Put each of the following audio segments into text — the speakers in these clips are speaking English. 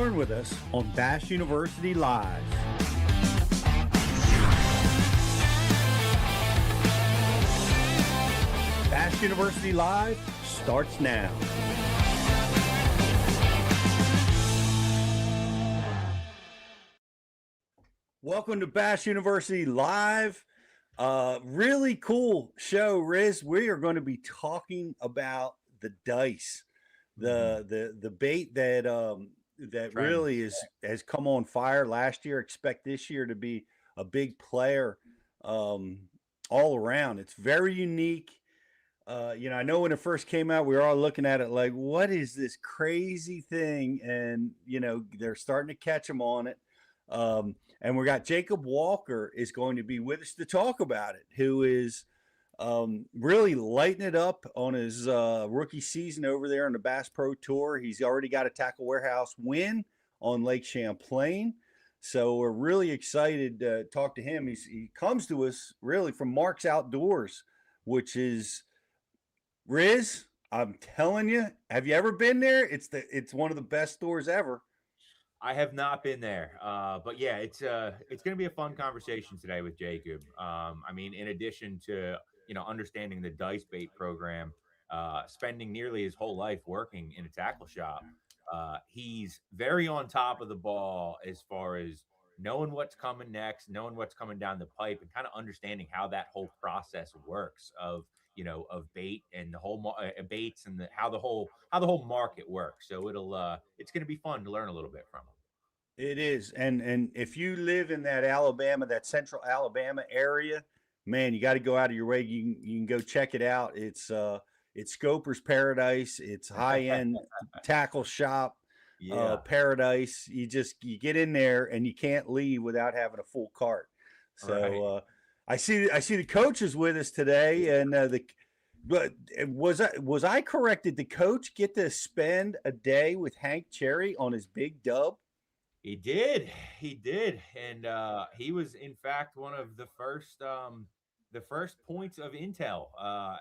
learn with us on Bass University Live. Bass University Live starts now. Welcome to Bass University Live. Really cool show, Riz. We are going to be talking about the dice, the bait that really has come on fire last year. Expect this year to be a big player all around. It's very unique. I know when it first came out, we were all looking at it like, what is this crazy thing? And, they're starting to catch them on it. And we got Jacob Walker is going to be with us to talk about it, who is really lighting it up on his rookie season over there on the Bass Pro Tour. He's already got a Tackle Warehouse win on Lake Champlain. So we're really excited to talk to him. He comes to us really from Mark's Outdoors, which is, Riz, I'm telling you, have you ever been there? It's one of the best stores ever. I have not been there, but yeah, it's going to be a fun conversation today with Jacob. In addition to understanding the dice bait program, spending nearly his whole life working in a tackle shop, he's very on top of the ball as far as knowing what's coming next, knowing what's coming down the pipe, and kind of understanding how that whole process works of bait and the whole baits and how the whole market works. So it's going to be fun to learn a little bit from him. It is. And if you live in that central Alabama area, man, you got to go out of your way. You can go check it out. It's Scoper's Paradise. It's high-end tackle shop paradise. You get in there and you can't leave without having a full cart. So I see the coaches with us today, and but was I correct? Did the coach get to spend a day with Hank Cherry on his big dub? He did, and he was in fact one of the first points of intel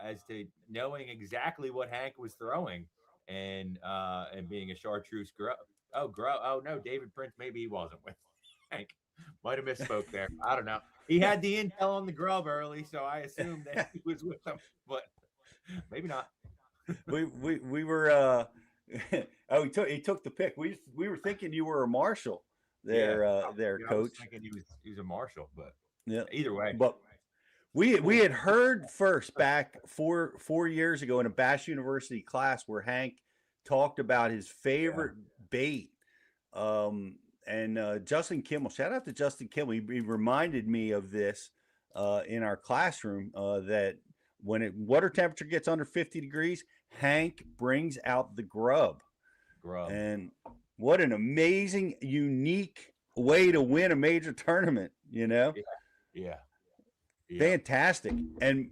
as to knowing exactly what Hank was throwing, and being a chartreuse grub. Oh no, David Prince, maybe he wasn't with Hank. Might have misspoke there. I don't know. He had the intel on the grub early, so I assumed that he was with them, but maybe not. we were he took the pick. We were thinking you were a marshal there, Coach. I was thinking he was a marshal, but yeah, either way. But we had heard first back 4 years ago in a Bass University class where Hank talked about his favorite bait. And Justin Kimmel, shout out to Justin Kimmel. He reminded me of this in our classroom that when water temperature gets under 50 degrees, Hank brings out the grub. And what an amazing, unique way to win a major tournament, Yeah. Fantastic. And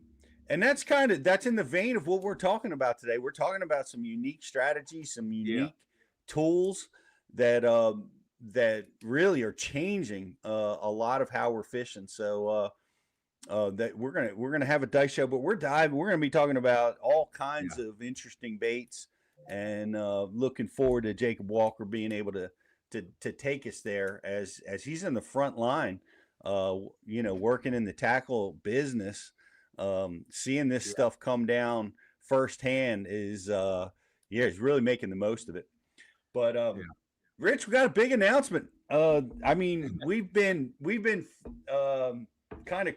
that's in the vein of what we're talking about today. We're talking about some unique strategies, some unique tools that really are changing a lot of how we're fishing. So that we're gonna have a dice show, but we're going to be talking about all kinds of interesting baits, and looking forward to Jacob Walker being able to take us there as he's in the front line, working in the tackle business. Seeing this stuff come down firsthand is he's really making the most of it. But Rich, we got a big announcement. We've been kind of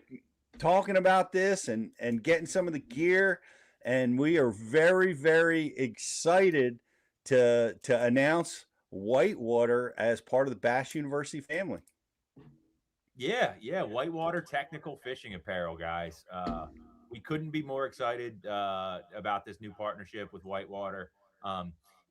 talking about this and getting some of the gear, and we are very, very excited to announce Whitewater as part of the Bass University family. Yeah, Whitewater technical fishing apparel, guys. We couldn't be more excited about this new partnership with Whitewater.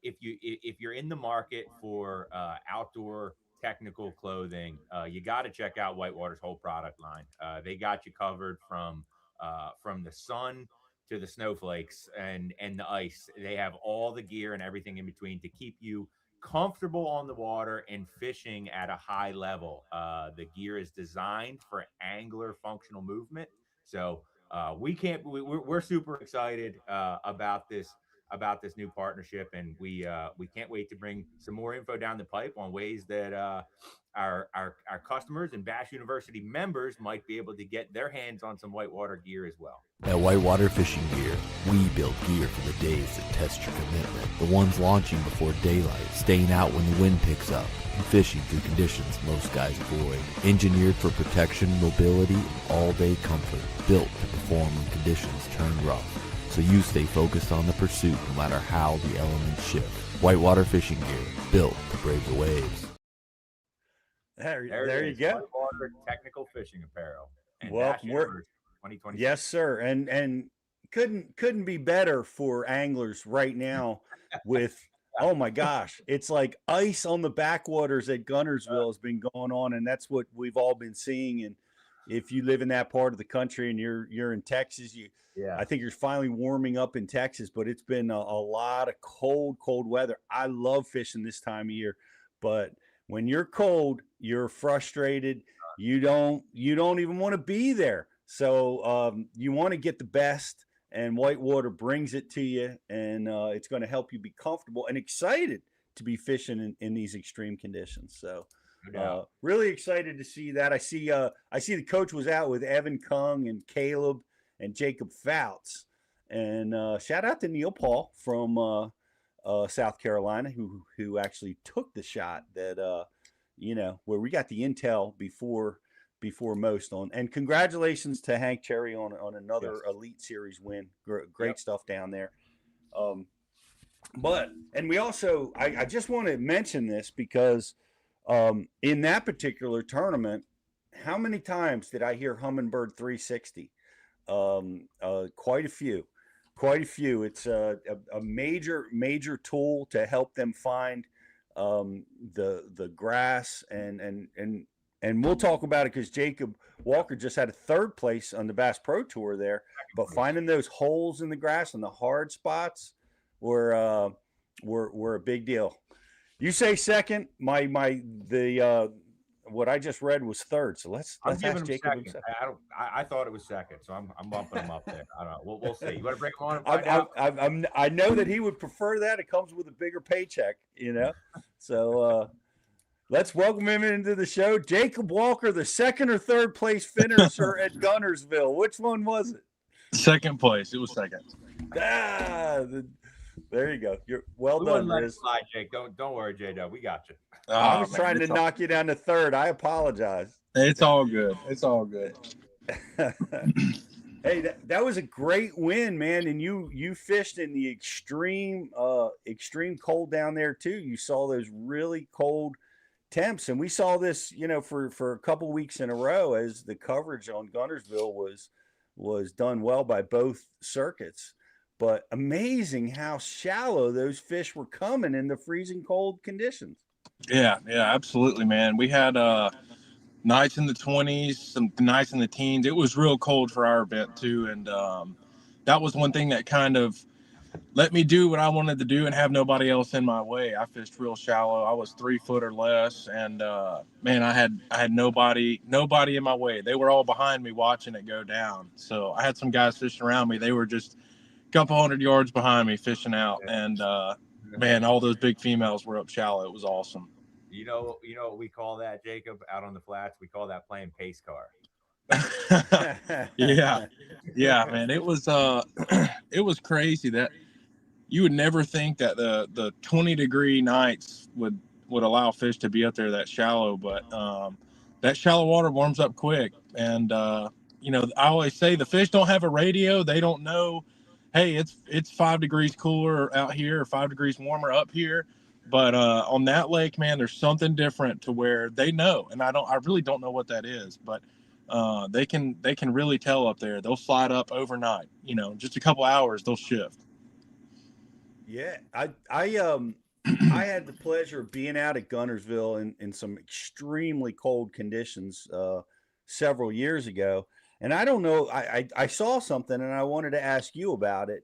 If you're in the market for outdoor technical clothing, you got to check out Whitewater's whole product line. They got you covered from the sun to the snowflakes and the ice. They have all the gear and everything in between to keep you comfortable on the water and fishing at a high level. The gear is designed for angler functional movement. So we're super excited about this about this new partnership, and we can't wait to bring some more info down the pipe on ways that our customers and Bash University members might be able to get their hands on some whitewater gear as well. At Whitewater Fishing Gear, we build gear for the days that test your commitment. The ones launching before daylight, staying out when the wind picks up, and fishing through conditions most guys avoid. Engineered for protection, mobility, and all-day comfort. Built to perform when conditions turn rough, so you stay focused on the pursuit no matter how the elements shift. Whitewater Fishing Gear, built to brave the waves. There you go. Whitewater technical fishing apparel. And Well, Bash University 2020. Yes, sir. And couldn't be better for anglers right now with oh my gosh, it's like ice on the backwaters at Guntersville has been going on, and that's what we've all been seeing. And if you live in that part of the country and you're in Texas, I think you're finally warming up in Texas, but it's been a lot of cold weather. I love fishing this time of year, but when you're cold, you're frustrated. You don't even want to be there. So you want to get the best, and Whitewater brings it to you, and it's going to help you be comfortable and excited to be fishing in these extreme conditions. So really excited to see that. I see the coach was out with Evan Kung and Caleb and Jacob Fouts, and shout out to Neil Paul from South Carolina who actually took the shot that where we got the intel before most on. And congratulations to Hank Cherry on another Elite Series win. Great stuff down there. And we also I just want to mention this because in that particular tournament, how many times did I hear Humminbird 360? Quite a few. It's a major tool to help them find the grass and we'll talk about it because Jacob Walker just had a third place on the Bass Pro Tour there. But finding those holes in the grass and the hard spots were a big deal. You say second. What I just read was third. So let's ask Jacob himself. I thought it was second, so I'm bumping him up there. I don't know. We'll see. You want to bring him on and find out? I know that he would prefer that. It comes with a bigger paycheck, So let's welcome him into the show. Jacob Walker, the second or third place finisher at Guntersville. Which one was it? Second place. It was second. There you go. You're well done, Riz. Slide, Jake. Don't worry, J-Dub. We got you. I was trying to knock you down to third. I apologize. It's all good. It's all good. Hey, that was a great win, man. And you fished in the extreme cold down there too. You saw those really cold temps, and we saw this, for a couple weeks in a row as the coverage on Guntersville was done well by both circuits. But amazing how shallow those fish were coming in the freezing cold conditions. Yeah, absolutely, man. We had nights in the 20s, some nights in the teens. It was real cold for our event too, and that was one thing that kind of let me do what I wanted to do and have nobody else in my way. I fished real shallow. I was 3 foot or less, and man, I had nobody in my way. They were all behind me watching it go down. So I had some guys fishing around me. They were just a couple 100 yards behind me fishing out, and man, all those big females were up shallow. It was awesome. You know what we call that, Jacob, out on the flats? We call that playing pace car. yeah, man. It was crazy that you would never think that the 20-degree nights would allow fish to be up there that shallow, but that shallow water warms up quick. And I always say the fish don't have a radio. They don't know, hey, it's 5 degrees cooler out here or 5 degrees warmer up here. But on that lake, man, there's something different to where they know, and I really don't know what that is, but they can really tell up there. They'll slide up overnight. Just a couple hours, they'll shift. Yeah, I had the pleasure of being out at Guntersville in some extremely cold conditions several years ago, and I don't know. I saw something, and I wanted to ask you about it.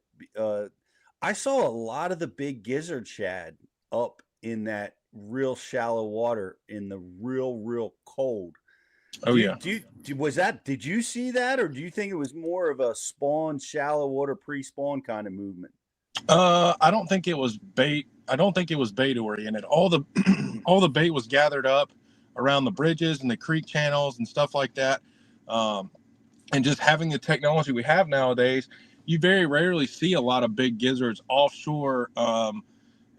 I saw a lot of the big gizzard shad up in that real shallow water in the real cold. Did you see that, or do you think it was more of a shallow water pre-spawn kind of movement? I don't think it was bait. I don't think it was bait oriented. All the all the bait was gathered up around the bridges and the creek channels and stuff like that. Um, and just having the technology we have nowadays, you very rarely see a lot of big gizzards offshore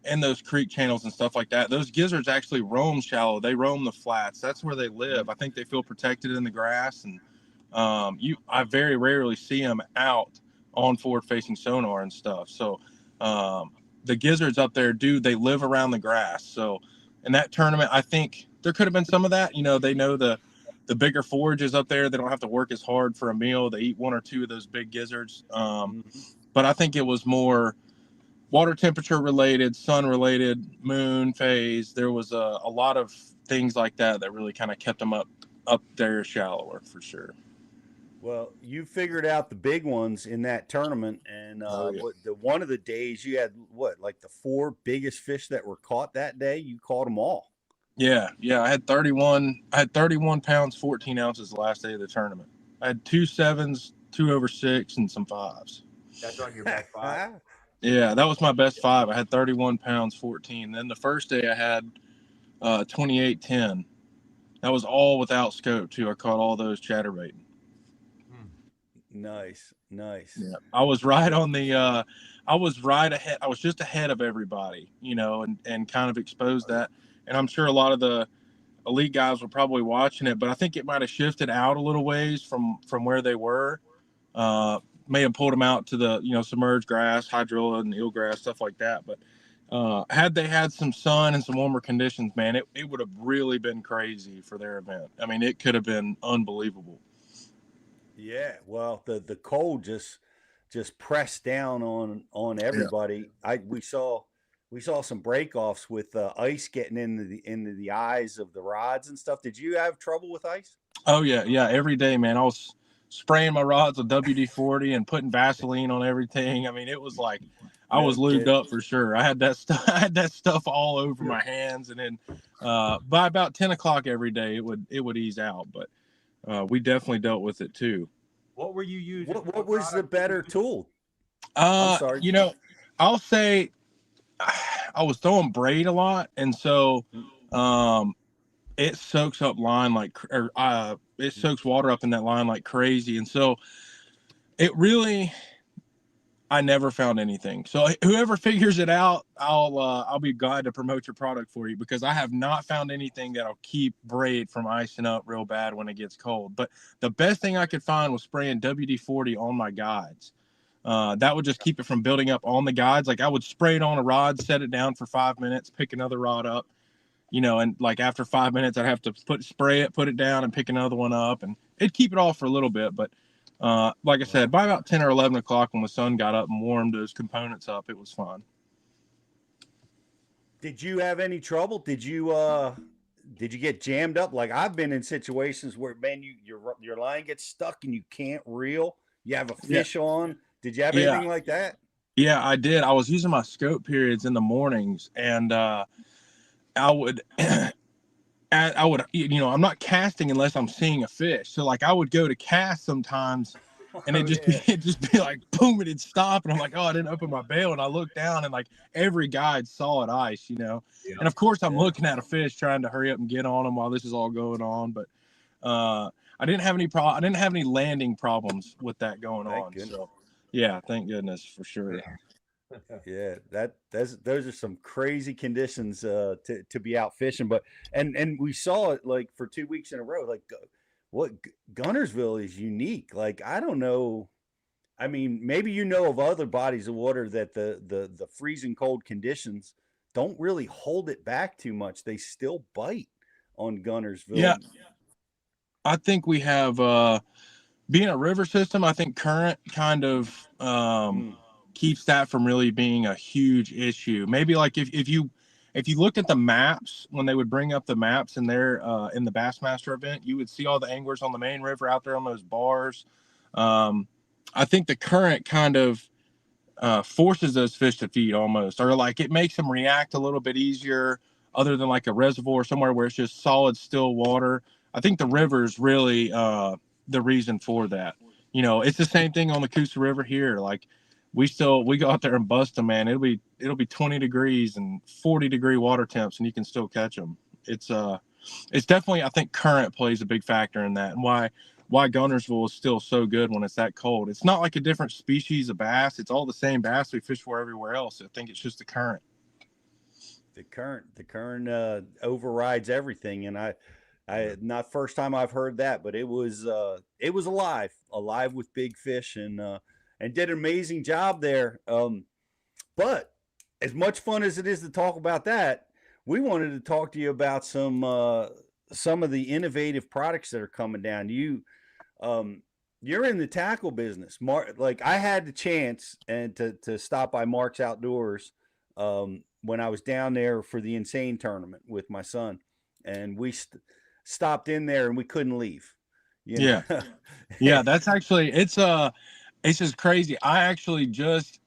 in those creek channels and stuff like that. Those gizzards actually roam shallow. They roam the flats. That's where they live. I think they feel protected in the grass, and I very rarely see them out on forward-facing sonar and stuff. So the gizzards up there they live around the grass. So in that tournament, I think there could have been some of that. They know the bigger forages up there. They don't have to work as hard for a meal. They eat one or two of those big gizzards. But I think it was more water temperature related, sun related, moon phase. There was a lot of things like that really kind of kept them up there shallower for sure. Well, you figured out the big ones in that tournament, and one of the days you had like the 4 biggest fish that were caught that day. You caught them all. Yeah. I had 31 pounds, 14 ounces the last day of the tournament. I had 2 7s, 2 over 6, and some 5s. That's on your best 5. Yeah, that was my best 5. I had 31 pounds, 14. Then the first day I had 28 10. That was all without scope too. I caught all those chatterbaiting. Nice. Yeah, I was right on the. I was right ahead. I was just ahead of everybody, and kind of exposed that. And I'm sure a lot of the elite guys were probably watching it, but I think it might have shifted out a little ways from where they were. May have pulled them out to the submerged grass, hydrilla and eelgrass, stuff like that. But had they had some sun and some warmer conditions, man, it would have really been crazy for their event. I mean, it could have been unbelievable. Yeah, well, the cold just pressed down on everybody. Yeah. We saw some breakoffs with ice getting into the eyes of the rods and stuff. Did you have trouble with ice? Oh yeah, every day, man. I was spraying my rods with WD-40 and putting Vaseline on everything. I mean, it was like I was lubed up for sure. I had that stuff all over my hands, and then by about 10 o'clock every day, it would ease out. But we definitely dealt with it too. What were you using? What was the better tool? I'm sorry. I'll say I was throwing braid a lot, and so it soaks up line it soaks water up in that line like crazy, and so I never found anything. So whoever figures it out, I'll be glad to promote your product for you, because I have not found anything that'll keep braid from icing up real bad when it gets cold. But the best thing I could find was spraying WD-40 on my guides. That would just keep it from building up on the guides. Like I would spray it on a rod, set it down for 5 minutes, pick another rod up, and like after 5 minutes, I'd have to spray it, put it down, and pick another one up, and it'd keep it off for a little bit. But like I said, by about 10 or 11 o'clock when the sun got up and warmed those components up, it was fun. Did you have any trouble? Did you get jammed up? Like I've been in situations where, man, your line gets stuck and you can't reel. You have a fish on. Did you have anything like that? Yeah, I did. I was using my scope periods in the mornings, and I would I'm not casting unless I'm seeing a fish. So like I would go to cast sometimes, and it'd just be like boom, it'd stop, and I'm like, oh, I didn't open my bail, and I look down, and like every guide solid ice, and of course I'm looking at a fish trying to hurry up and get on them while this is all going on. But I didn't have any landing problems with that going on. So yeah, thank goodness for sure. Yeah, those are some crazy conditions to be out fishing. But and we saw it like for 2 weeks in a row. Like what Guntersville is unique. Like I don't know. I mean, maybe of other bodies of water that the freezing cold conditions don't really hold it back too much. They still bite on Guntersville. Yeah, I think we have being a river system. I think current kind of keeps that from really being a huge issue. Maybe like if you looked at the maps when they would bring up the maps in there in the Bassmaster event, you would see all the anglers on the main river out there on those bars. I think the current kind of forces those fish to feed almost, or like it makes them react a little bit easier, other than like a reservoir somewhere where it's just solid still water. I think the river's really the reason for that. It's the same thing on the Coosa River here. Like we go out there and bust them, man. It'll be 20 degrees and 40-degree water temps, and you can still catch them. It's definitely, I think current plays a big factor in that, and why Guntersville is still so good when it's that cold. It's not like a different species of bass. It's all the same bass we fish for everywhere else. I think it's just the current. The current overrides everything, and I not first time I've heard that, but it was alive with big fish, and did an amazing job there. But as much fun as it is to talk about that, we wanted to talk to you about some of the innovative products that are coming down. You're in the tackle business, Mark. Like I had the chance and to stop by Mark's Outdoors when I was down there for the Insane tournament with my son, and we stopped in there and we couldn't leave. Yeah, yeah, that's actually it's just crazy. I actually just,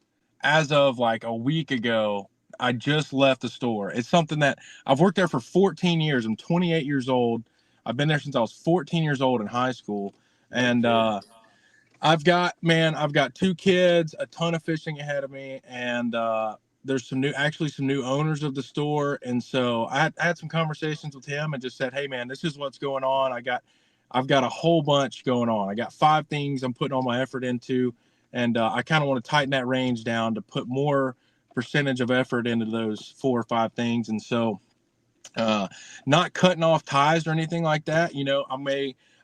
as of like a week ago, I just left the store. It's something that I've worked there for 14 years. I'm 28 years old. I've been there since I was 14 years old in high school, and I've got 2 kids, a ton of fishing ahead of me, and there's some new owners of the store, and so I had some conversations with him and just said, hey man, this is what's going on. I've got a whole bunch going on. I got 5 things I'm putting all my effort into, and I kind of want to tighten that range down to put more percentage of effort into those 4 or 5 things. And so not cutting off ties or anything like that.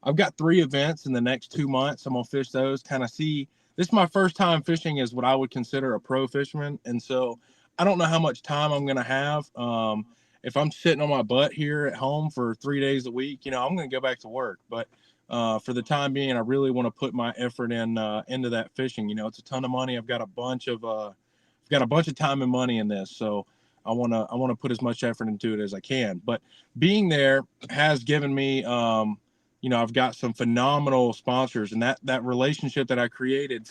I've got 3 events in the next 2 months. I'm gonna fish those, kind of see. This is my first time fishing as what I would consider a pro fisherman, and so I don't know how much time I'm gonna have. If I'm sitting on my butt here at home for 3 days a week, I'm gonna go back to work. But for the time being, I really want to put my effort into that fishing. It's a ton of money. I've got a bunch of time and money in this, so I want to put as much effort into it as I can. But being there has given me, I've got some phenomenal sponsors, and that relationship that I created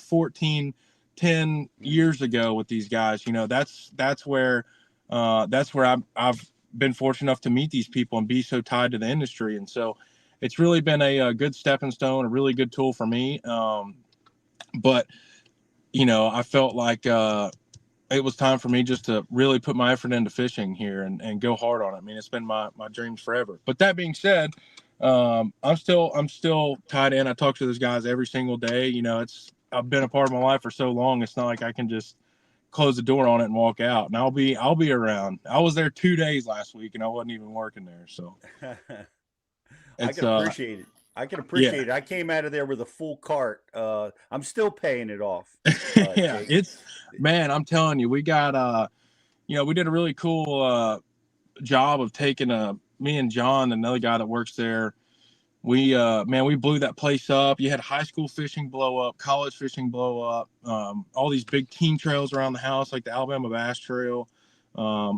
10 years ago with these guys, that's where I've been fortunate enough to meet these people and be so tied to the industry. And so it's really been a good stepping stone, a really good tool for me. But I felt like it was time for me just to really put my effort into fishing here and go hard on it. I mean, it's been my dreams forever. But that being said, I'm still tied in. I talk to those guys every single day. I've been a part of my life for so long. It's not like I can just close the door on it and walk out. And I'll be around. I was there 2 days last week and I wasn't even working there. So I can appreciate it. It. I came out of there with a full cart. I'm still paying it off. Yeah, man, I'm telling you, we got we did a really cool job of taking me and John, another guy that works there. We blew that place up. You had high school fishing blow up, college fishing blow up, all these big team trails around the house, like the Alabama Bass Trail.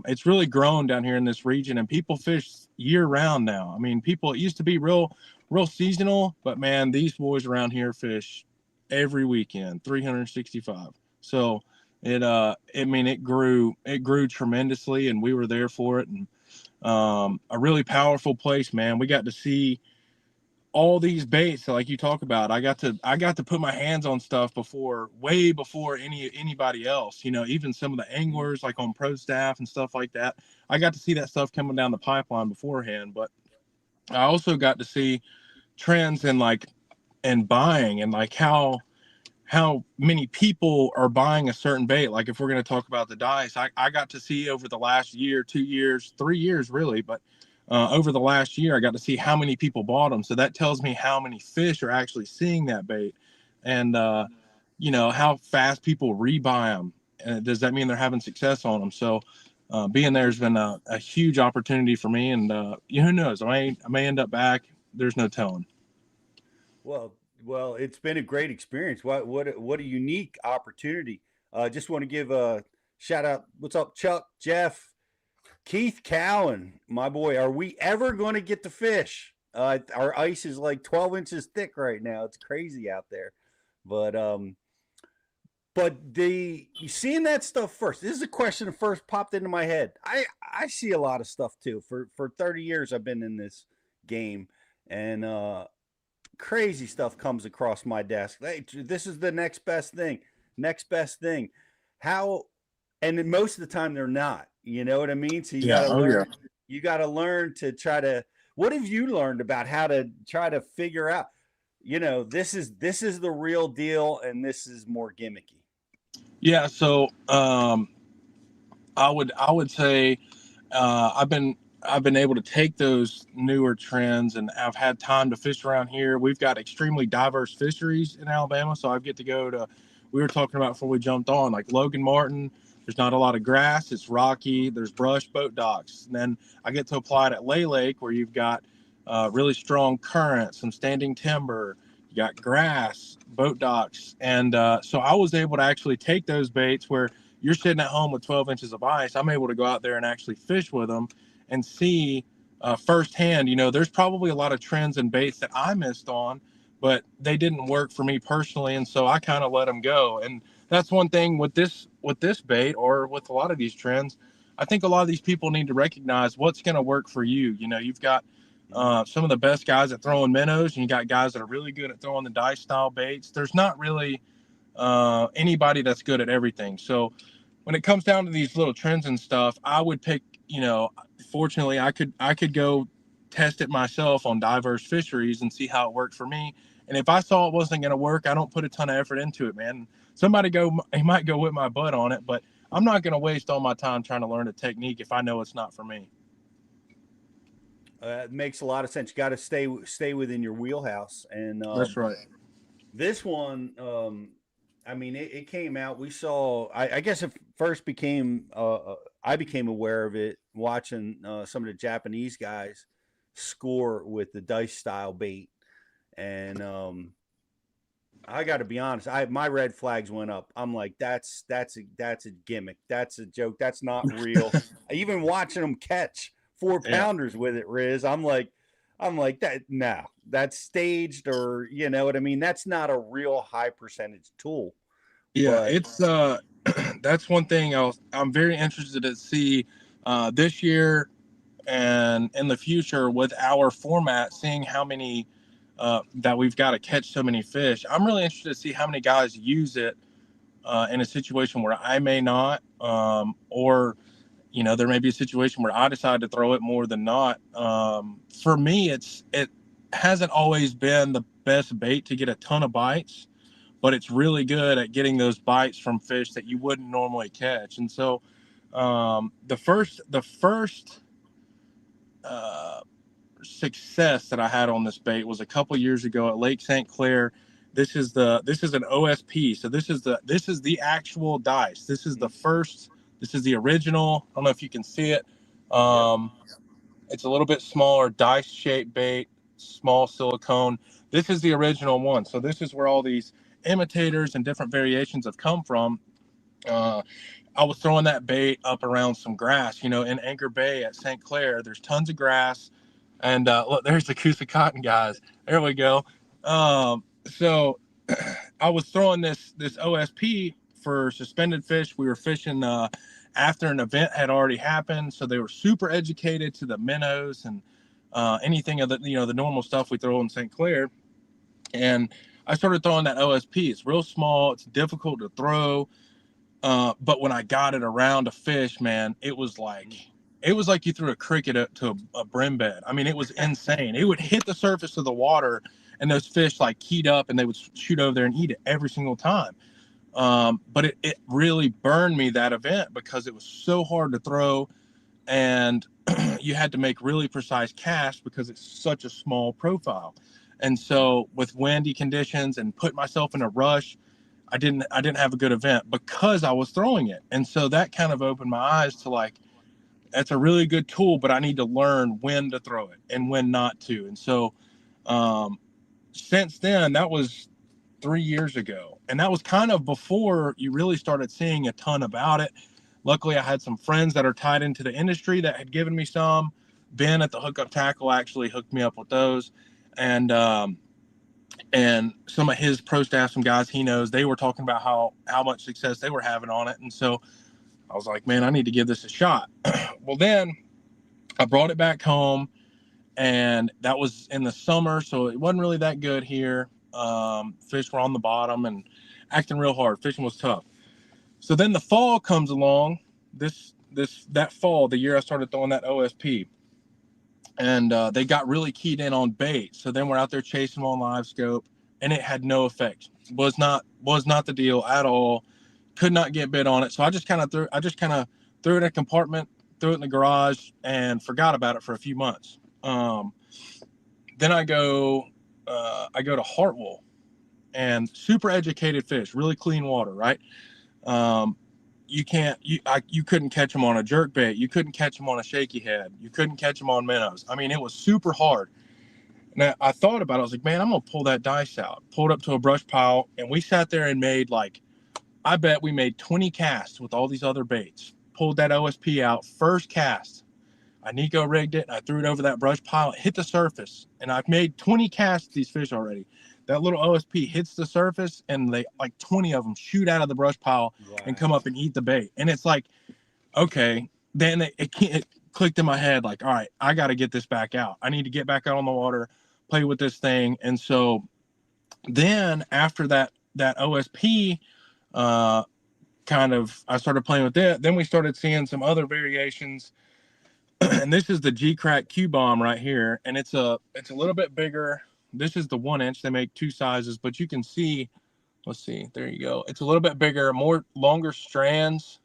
It's really grown down here in this region, and people fish year round now. I mean, it used to be real seasonal, but man, these boys around here fish every weekend, 365. So it grew tremendously, and we were there for it. And a really powerful place, man. We got to see all these baits like you talk about. I got to put my hands on stuff way before anybody else, even some of the anglers like on pro staff and stuff like that. I got to see that stuff coming down the pipeline beforehand, but I also got to see trends in buying and like how many people are buying a certain bait. Like if we're going to talk about the dice, I got to see over the last year, 2 years, 3 years really, but over the last year, I got to see how many people bought them. So that tells me how many fish are actually seeing that bait, and how fast people rebuy them. Does that mean they're having success on them? So being there has been a huge opportunity for me, and who knows? I may end up back. There's no telling. Well, it's been a great experience. What a unique opportunity. Just want to give a shout out. What's up, Chuck, Jeff, Keith Cowan, my boy? Are we ever going to get to fish? Our ice is like 12 inches thick right now. It's crazy out there. But you seeing that stuff first. This is a question that first popped into my head. I see a lot of stuff too. For 30 years I've been in this game, and crazy stuff comes across my desk. Hey, this is the next best thing. next best thing. How, and then most of the time they're not, you know what I mean? So you Yeah. got to Oh learn, yeah. you got to learn to try to, what have you learned about how to try to figure out, you know, this is the real deal and this is more gimmicky? Yeah. So I would say I've been able to take those newer trends, and I've had time to fish around here. We've got extremely diverse fisheries in Alabama, so I get to go to. We were talking about before we jumped on, like Logan Martin. There's not a lot of grass. It's rocky. There's brush, boat docks, and then I get to apply it at Lay Lake, where you've got really strong current, some standing timber. You got grass, boat docks, and so I was able to actually take those baits where you're sitting at home with 12 inches of ice. I'm able to go out there and actually fish with them and see firsthand, you know, there's probably a lot of trends and baits that I missed on, but they didn't work for me personally. And so I kind of let them go. And that's one thing with this bait, or with a lot of these trends. I think a lot of these people need to recognize what's going to work for you. You know, you've got some of the best guys at throwing minnows, and you got guys that are really good at throwing the dice style baits. There's not really anybody that's good at everything. So when it comes down to these little trends and stuff, I would pick, you know, fortunately I could go test it myself on diverse fisheries and see how it worked for me. And if I saw it wasn't going to work, I don't put a ton of effort into it, man. He might go whip my butt on it, but I'm not going to waste all my time trying to learn a technique if I know it's not for me. It makes a lot of sense. You got to stay within your wheelhouse. And That's right. this one, I mean, it came out. We saw. I guess it first became. I became aware of it watching some of the Japanese guys score with the dice style bait, and I got to be honest. My red flags went up. I'm like, that's a gimmick. That's a joke. That's not real. Even watching them catch 4-pounders with it, Riz. I'm like that. No, that's staged, or you know what I mean. That's not a real high percentage tool. Yeah, But it's that's one thing I'm very interested to see this year and in the future with our format, seeing how many that we've got to catch so many fish. I'm really interested to see how many guys use it in a situation where I may not, or you know, there may be a situation where I decide to throw it more than not. For me, it hasn't always been the best bait to get a ton of bites, but it's really good at getting those bites from fish that you wouldn't normally catch. And so the first success that I had on this bait was a couple years ago at Lake St. Clair. This is an OSP. So this is the actual dice. This is the original. I don't know if you can see it. It's a little bit smaller dice shaped bait, small silicone. This is the original one. So this is where all these imitators and different variations have come from. I was throwing that bait up around some grass, you know, in Anchor Bay at St. Clair. There's tons of grass. And look, there's the Coosa Cotton guys. There we go. So I was throwing this OSP for suspended fish. We were fishing after an event had already happened, so they were super educated to the minnows and anything of the the normal stuff we throw in St. Clair. And I started throwing that OSP. It's real small. It's difficult to throw. But when I got it around a fish, man, it was like you threw a cricket to a brim bed. I mean, it was insane. It would hit the surface of the water, and those fish like keyed up, and they would shoot over there and eat it every single time. But it really burned me that event because it was so hard to throw, and you had to make really precise casts because it's such a small profile. And so with windy conditions and put myself in a rush, I didn't have a good event because I was throwing it. And so that kind of opened my eyes to like, that's a really good tool, but I need to learn when to throw it and when not to. And so since then, that was 3 years ago. And that was kind of before you really started seeing a ton about it. Luckily, I had some friends that are tied into the industry that had given me some. Ben at the Hookup Tackle actually hooked me up with those. And some of his pro staff, some guys he knows, they were talking about how much success they were having on it. And so I was like, man, I need to give this a shot. Well, then I brought it back home, and that was in the summer, so it wasn't really that good here. Fish were on the bottom, and acting real hard. Fishing was tough. So then the fall comes along. That fall, the year I started throwing that OSP, and they got really keyed in on bait. So then we're out there chasing them on live scope, and it had no effect. Was not the deal at all. Could not get bit on it. So I just kind of threw it in a compartment, threw it in the garage, and forgot about it for a few months. Then I go to Hartwell, and super educated fish, really clean water, right? You couldn't catch them on a jerk bait. You couldn't catch them on a shaky head. You couldn't catch them on minnows. I mean, it was super hard. And I thought about it. I was like, man, I'm going to pull that dice out. Pulled up to a brush pile, and we sat there and made I bet we made 20 casts with all these other baits. Pulled that OSP out, first cast. I Nico rigged it, and I threw it over that brush pile. It hit the surface, and I've made 20 casts with these fish already. That little OSP hits the surface, and they 20 of them shoot out of the brush pile and come up and eat the bait. And it's like, okay, then it clicked in my head, all right, I got to get this back out. I need to get back out on the water, play with this thing. And so then after that OSP, I started playing with it. Then we started seeing some other variations. And this is the G-Crack Q-Bomb right here. And it's a little bit bigger. This is the 1 inch. They make 2 sizes, but you can see, let's see, there you go. It's a little bit bigger, longer strands,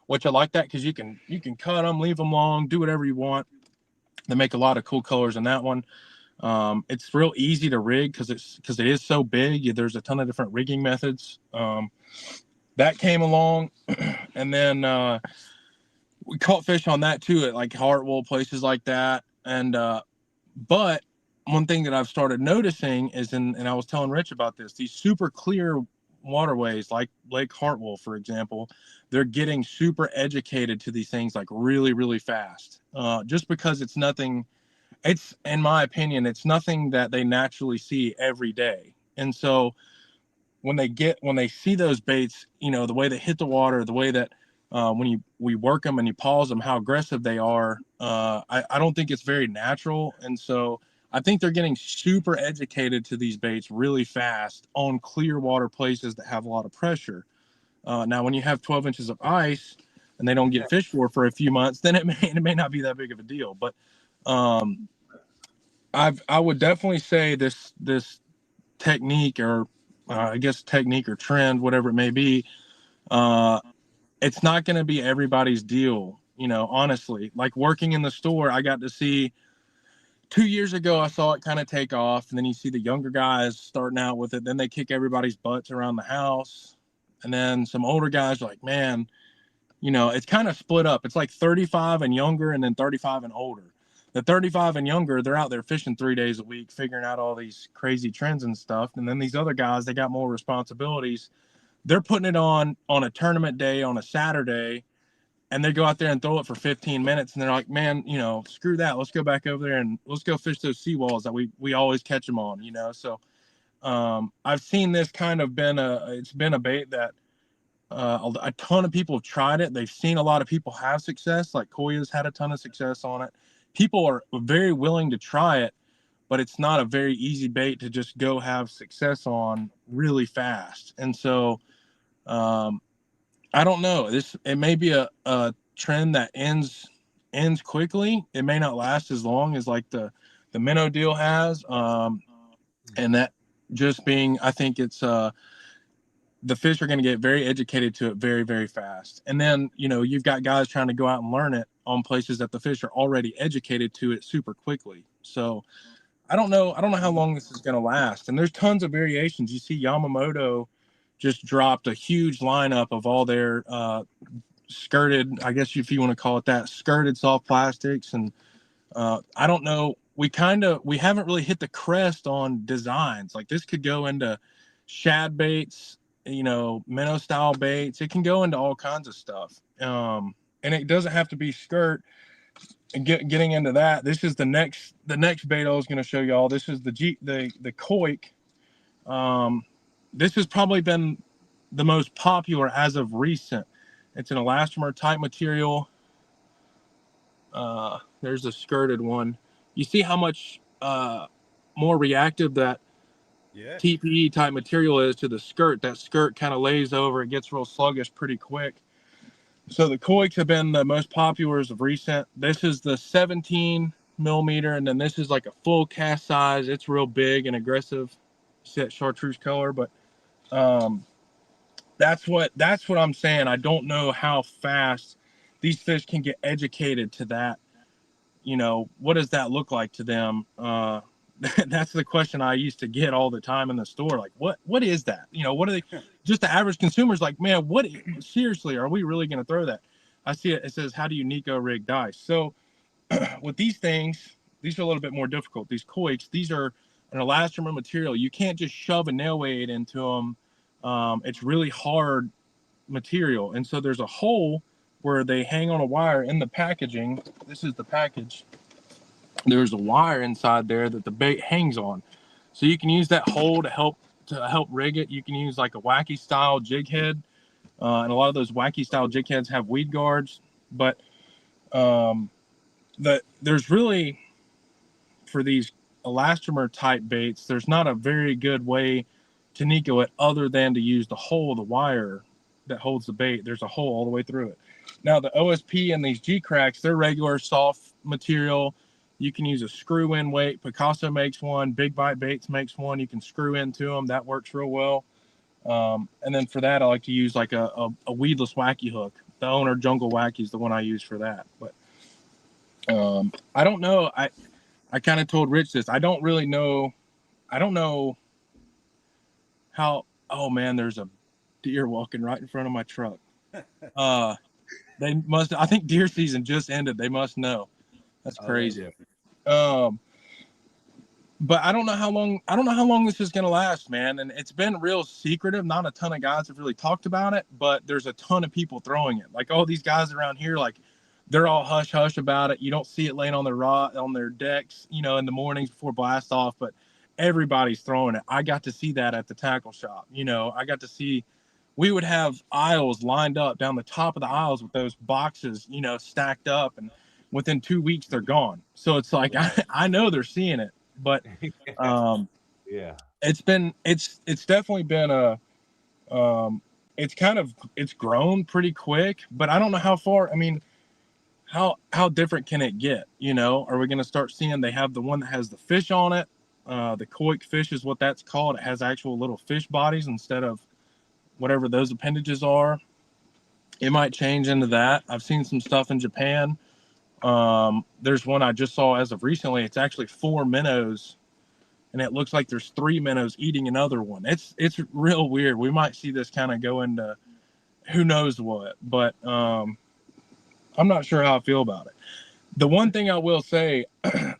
which I like that because you can cut them, leave them long, do whatever you want. They make a lot of cool colors in that one. It's real easy to rig because it is so big. There's a ton of different rigging methods. That came along, and then we caught fish on that too at Hartwell, places like that. And but one thing that I've started noticing is, and I was telling Rich about this, these super clear waterways like Lake Hartwell, for example, they're getting super educated to these things really, really fast. Just because it's in my opinion, it's nothing that they naturally see every day. And so when they see those baits, the way they hit the water, the way that we work them and you pause them, how aggressive they are, I don't think it's very natural. And so I think they're getting super educated to these baits really fast on clear water places that have a lot of pressure. Now, when you have 12 inches of ice and they don't get fished for a few months, then it may not be that big of a deal. But I would definitely say this technique, or I guess technique or trend, whatever it may be, it's not going to be everybody's deal. Honestly, working in the store, I got to see 2 years ago, I saw it kind of take off, and then you see the younger guys starting out with it. Then they kick everybody's butts around the house. And then some older guys are like, man, it's kind of split up. It's 35 and younger, and then 35 and older. The 35 and younger, they're out there fishing 3 days a week, figuring out all these crazy trends and stuff. And then these other guys, they got more responsibilities. They're putting it on a tournament day on a Saturday, and they go out there and throw it for 15 minutes, and they're like, man, screw that. Let's go back over there and let's go fish those seawalls that we always catch them on, So I've seen this kind of it's been a bait that a ton of people have tried it. They've seen a lot of people have success. Koya's had a ton of success on it. People are very willing to try it, but it's not a very easy bait to just go have success on really fast. And so I don't know. It may be a trend that ends quickly. It may not last as long as the minnow deal has. And that just being, I think it's the fish are going to get very educated to it very, very fast. And then, you've got guys trying to go out and learn it on places that the fish are already educated to it super quickly. So I don't know how long this is going to last. And there's tons of variations. You see Yamamoto just dropped a huge lineup of all their skirted, I guess if you want to call it that, skirted soft plastics. And I don't know, we haven't really hit the crest on designs. This could go into shad baits, minnow style baits. It can go into all kinds of stuff. And it doesn't have to be skirt. And getting into that, this is the next bait I was going to show y'all. This is the Koik. This has probably been the most popular as of recent. It's an elastomer type material. There's a skirted one. You see how much more reactive that TPE type material is to the skirt. That skirt kind of lays over. It gets real sluggish pretty quick. So the Koiks have been the most popular as of recent. This is the 17 millimeter, and then this is like a full cast size. It's real big and aggressive. Set chartreuse color, but that's what I'm saying. I don't know how fast these fish can get educated to that. What does that look like to them? That's the question I used to get all the time in the store. Like, what is that? What are they? Just the average consumer's like, man, seriously, are we really going to throw that? I see it. It says, how do you Nico rig dice? So with these things, these are a little bit more difficult. These Koiks, these are an elastomer material. You can't just shove a nail weight into them. It's really hard material. And so there's a hole where they hang on a wire in the packaging. This is the package. There's a wire inside there that the bait hangs on. So you can use that hole to help rig it. You can use like a wacky style jig head. And a lot of those wacky style jig heads have weed guards. But there's really, for these elastomer type baits, there's not a very good way to Nico it other than to use the hole of the wire that holds the bait. There's a hole all the way through it. Now the OSP and these G cracks, they're regular soft material. You can use a screw in weight. Picasso makes one. Big Bite Baits makes one. You can screw into them. That works real well. And then for that, I like to use like a weedless wacky hook. The Owner Jungle Wacky is the one I use for that. But I don't know. I kind of told Rich this. I don't really know. I don't know how. Oh man, there's a deer walking right in front of my truck. They must. I think deer season just ended. They must know. That's crazy. But I don't know how long. I don't know how long this is gonna last, man. And it's been real secretive. Not a ton of guys have really talked about it, but there's a ton of people throwing it. Like all these guys around here, like they're all hush hush about it. You don't see it laying on their decks, in the mornings before blast off. But everybody's throwing it. I got to see that at the tackle shop. I got to see. We would have aisles lined up down the top of the aisles with those boxes, stacked up, and within 2 weeks they're gone. So it's like I know they're seeing it, but it's definitely been it's grown pretty quick, but I don't know how far. I mean, how different can it get? Are we going to start seeing they have the one that has the fish on it? The Koik fish is what that's called. It has actual little fish bodies instead of whatever those appendages are. It might change into that. I've seen some stuff in Japan. There's one I just saw as of recently. It's actually 4 minnows, and it looks like there's 3 minnows eating another one. It's real weird. We might see this kind of go into who knows what, but I'm not sure how I feel about it. The one thing I will say,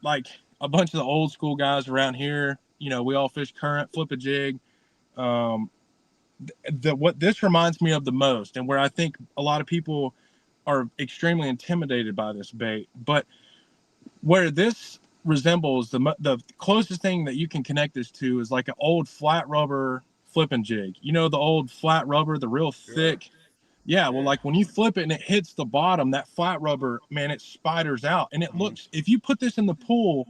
like a bunch of the old school guys around here, we all fish current, flip a jig. What this reminds me of the most, and where I think a lot of people are extremely intimidated by this bait, but where this resembles the closest thing that you can connect this to is like an old flat rubber flipping jig. The old flat rubber, the real thick. Yeah, well, like when you flip it and it hits the bottom, that flat rubber, man, it spiders out. And it looks, if you put this in the pool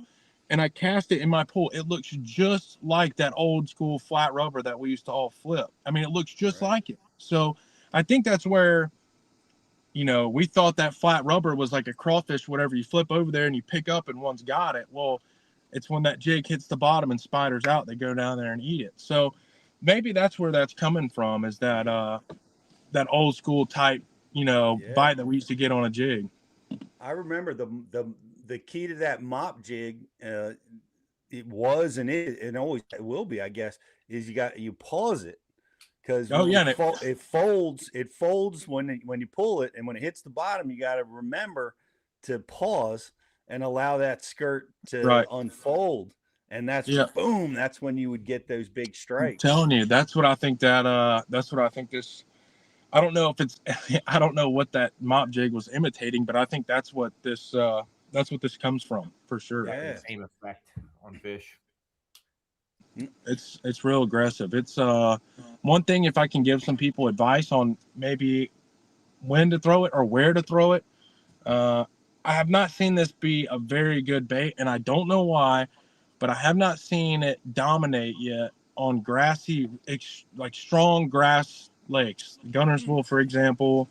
and I cast it in my pool, it looks just like that old school flat rubber that we used to all flip. I mean, it looks just like it. So I think that's where, we thought that flat rubber was like a crawfish, whatever you flip over there and you pick up and one's got it. Well, it's when that jig hits the bottom and spiders out, they go down there and eat it. So maybe that's where that's coming from, is that that old school type, bite that we used to get on a jig. I remember the key to that mop jig, it was and always it will be, I guess, is you pause it, because it folds when you pull it, and when it hits the bottom, you got to remember to pause and allow that skirt to unfold, and that's boom. That's when you would get those big strikes. I'm telling you, that's what I think this. I don't know if it's. I don't know what that mop jig was imitating, but I think that's what this comes from for sure. Yeah, same effect on fish. It's real aggressive. It's one thing, if I can give some people advice on maybe when to throw it or where to throw it. I have not seen this be a very good bait, and I don't know why, but I have not seen it dominate yet on grassy, like strong grass lakes, Guntersville, for example.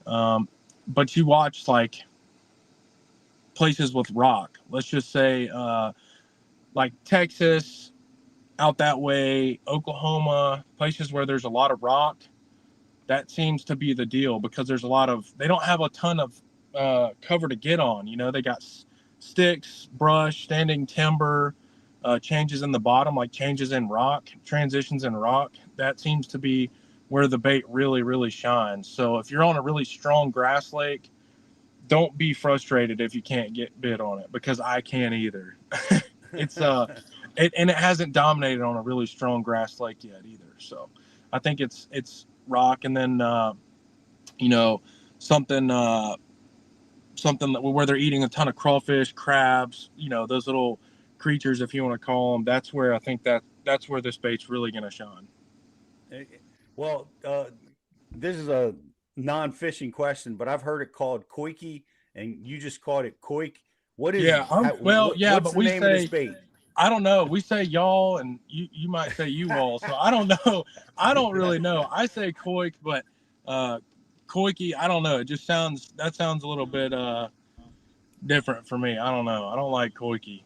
But you watch like places with rock. Let's just say like Texas, out that way, Oklahoma, places where there's a lot of rock. That seems to be the deal because there's a lot of, they don't have a ton of cover to get on. You know, they got sticks, brush, standing timber, changes in the bottom, like changes in rock, transitions in rock. That seems to be where the bait really, really shines. So if you're on a really strong grass lake, don't be frustrated if you can't get bit on it, because I can't either. It's and it hasn't dominated on a really strong grass lake yet either. So I think it's rock, and then you know, something something where they're eating a ton of crawfish, crabs, you know, those little creatures, if you want to call them. That's where I think that's where this bait's really going to shine. Well, this is a non-fishing question, but I've heard it called koiki, and you just called it koik. What is Yeah, what's but the we name of say, this bait? I don't know. We say y'all, and you might say you all. So I don't know. I don't really know. I say koik, but koiki, I don't know. It just sounds a little bit different for me. I don't know. I don't like koiki.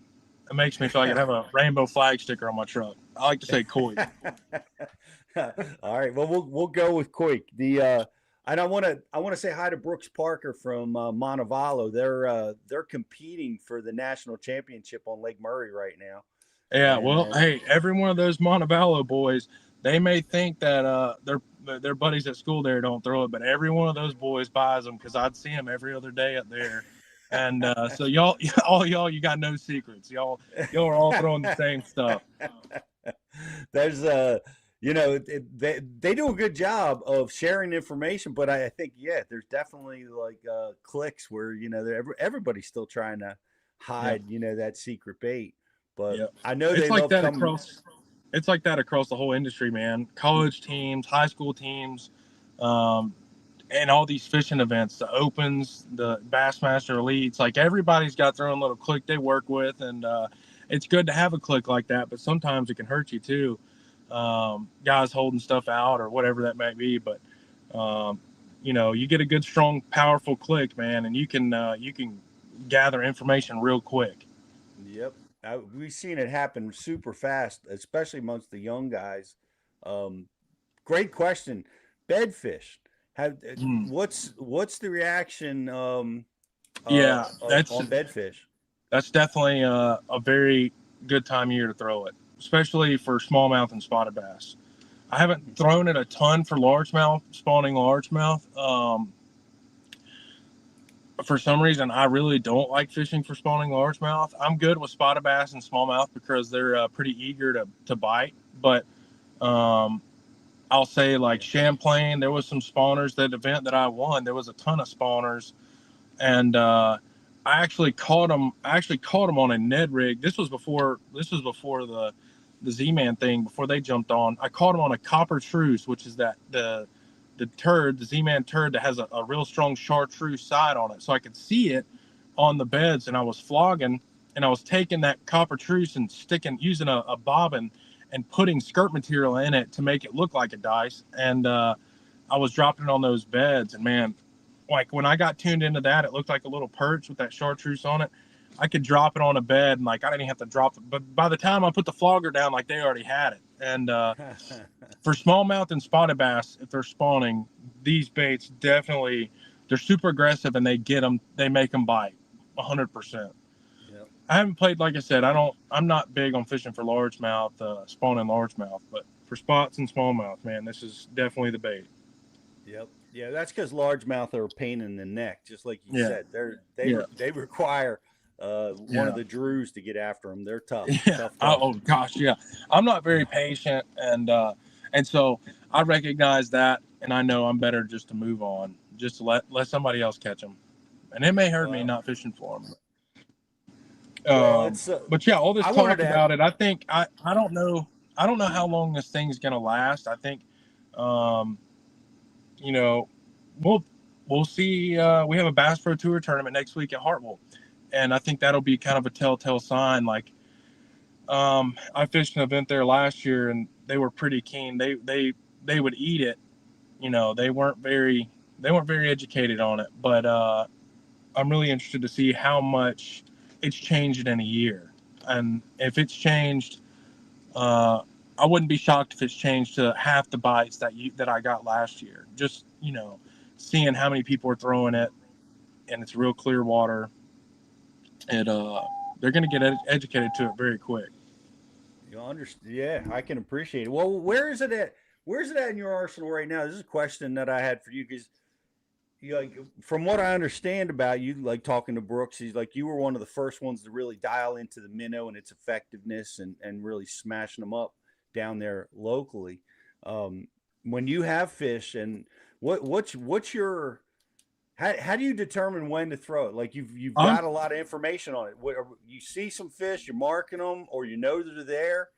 It makes me feel like I have a rainbow flag sticker on my truck. I like to say koik. All right. Well, we'll go with koik. The and I want to say hi to Brooks Parker from Montevallo. They're competing for the national championship on Lake Murray right now. Yeah. And, Well, hey, every one of those Montevallo boys, they may think that their buddies at school there don't throw it, but every one of those boys buys them, because I'd see them every other day up there. And so y'all, all y'all, you got no secrets. Y'all are all throwing the same stuff. There's you know, they do a good job of sharing information, but I think there's definitely like clicks where, you know, everybody's still trying to hide, you know, that secret bait. But I know it's they like love that coming. It's like that across the whole industry, man. College teams, high school teams, and all these fishing events, the Opens, the Bassmaster Elites, like everybody's got their own little clique they work with, and it's good to have a clique like that, but sometimes it can hurt you too. Guys holding stuff out or whatever that might be, but you know, you get a good, strong, powerful clique, man, and you can gather information real quick. Yep. We've seen it happen super fast, especially amongst the young guys. Great question. Bedfish. What's the reaction on bedfish? That's definitely a very good time of year to throw it, especially for smallmouth and spotted bass. I haven't thrown it a ton for largemouth, spawning largemouth. For some reason, I really don't like fishing for spawning largemouth. I'm good with spotted bass and smallmouth because they're pretty eager to bite. But I'll say, like Champlain, there was some spawners. That event that I won, there was a ton of spawners, and I actually caught them. On a Ned rig. This was before the Z-Man thing. Before they jumped on, I caught them on a copper truce, which is that the Z-Man turd that has a real strong chartreuse side on it. So I could see it on the beds, and I was flogging, and I was taking that copper truce and using a bobbin and putting skirt material in it to make it look like a dice. And I was dropping it on those beds, and man, like when I got tuned into that, it looked like a little perch with that chartreuse on it. I could drop it on a bed, and like I didn't even have to drop it. But by the time I put the flogger down, like they already had it. And for smallmouth and spotted bass, if they're spawning, these baits definitely, they're super aggressive, and they make them bite 100%. Yep. I haven't played, like I said, I'm not big on fishing for largemouth, spawning largemouth, but for spots and smallmouth, man, this is definitely the bait. Yep. Yeah, that's because largemouth are a pain in the neck, just like you said. They require one of the Drews to get after them. They're tough. Tough. Oh gosh, yeah. I'm not very patient, and so I recognize that, and I know I'm better just to move on, just to let somebody else catch them, and it may hurt me not fishing for them. But yeah, all this talk about it, I think I don't know how long this thing's gonna last. I think, you know, we'll see. We have a Bass Pro Tour tournament next week at Hartwell, and I think that'll be kind of a telltale sign. Like, I fished an event there last year, and they were pretty keen. They would eat it. You know, they weren't very educated on it. But I'm really interested to see how much it's changed in a year, and if it's changed, I wouldn't be shocked if it's changed to half the bites that I got last year. Just, you know, seeing how many people are throwing it, and it's real clear water. It they're going to get educated to it very quick. You understand? Yeah, I can appreciate it. Well, where is it at? Where's it at in your arsenal right now? This is a question that I had for you because, you like, from what I understand about you, like talking to Brooks, he's like you were one of the first ones to really dial into the minnow and its effectiveness and really smashing them up down there locally. Um, when you have fish, and what's your how do you determine when to throw it? Like you've I'm got a lot of information on it. You see some fish, you're marking them, or you know they're there.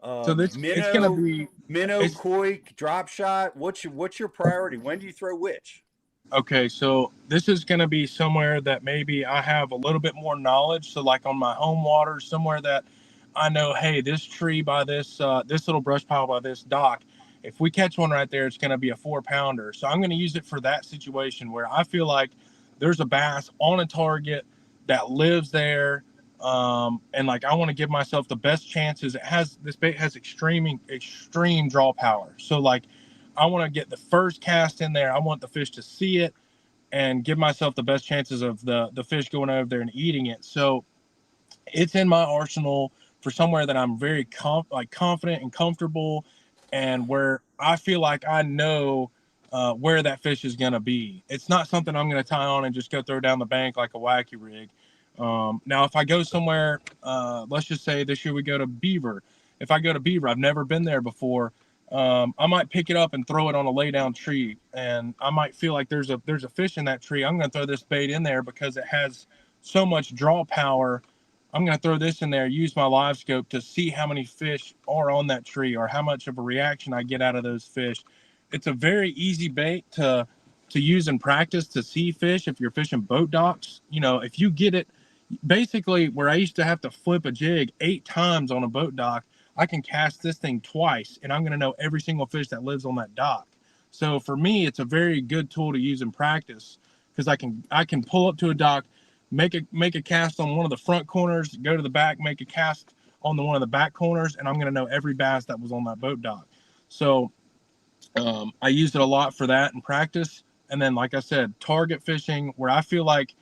so this it's going to be Minnow, koi, drop shot. What's your priority? When do you throw which? okay. So this is going to be somewhere that maybe I have a little bit more knowledge. So like on my home water, somewhere that I know, hey, this tree by this little brush pile by this dock, if we catch one right there, it's going to be a 4-pounder. So I'm going to use it for that situation where I feel like there's a bass on a target that lives there. And like I want to give myself the best chances. This bait has extreme draw power. So like I want to get the first cast in there. I want the fish to see it and give myself the best chances of the fish going over there and eating it. So it's in my arsenal for somewhere that I'm very confident and comfortable, and where I feel like I know where that fish is going to be. It's not something I'm going to tie on and just go throw down the bank like a wacky rig. Now, if I go somewhere, let's just say this year we go to Beaver. If I go to Beaver, I've never been there before. I might pick it up and throw it on a lay down tree, and I might feel like there's a fish in that tree. I'm going to throw this bait in there because it has so much draw power. I'm going to throw this in there, use my live scope to see how many fish are on that tree or how much of a reaction I get out of those fish. It's a very easy bait to use in practice to see fish if you're fishing boat docks. You know, if you get it basically where I used to have to flip a jig 8 times on a boat dock, I can cast this thing twice and I'm going to know every single fish that lives on that dock. So for me, it's a very good tool to use in practice because I can pull up to a dock, make a cast on one of the front corners, go to the back, make a cast on one of the back corners, and I'm going to know every bass that was on that boat dock. So I used it a lot for that in practice. And then, like I said, target fishing where I feel like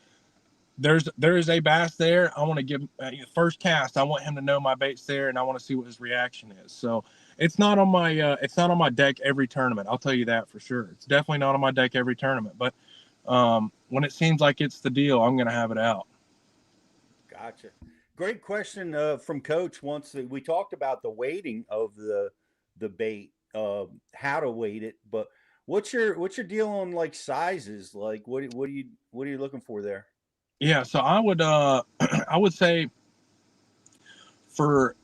there is a bass there. I want to give first cast. I want him to know my bait's there, and I want to see what his reaction is. So it's not on my deck every tournament. I'll tell you that for sure. It's definitely not on my deck every tournament. But when it seems like it's the deal, I'm going to have it out. Gotcha. Great question from Coach. Once we talked about the weighting of the bait, how to weight it, but what's your deal on like sizes? Like what are you looking for there? Yeah, so I would I would say for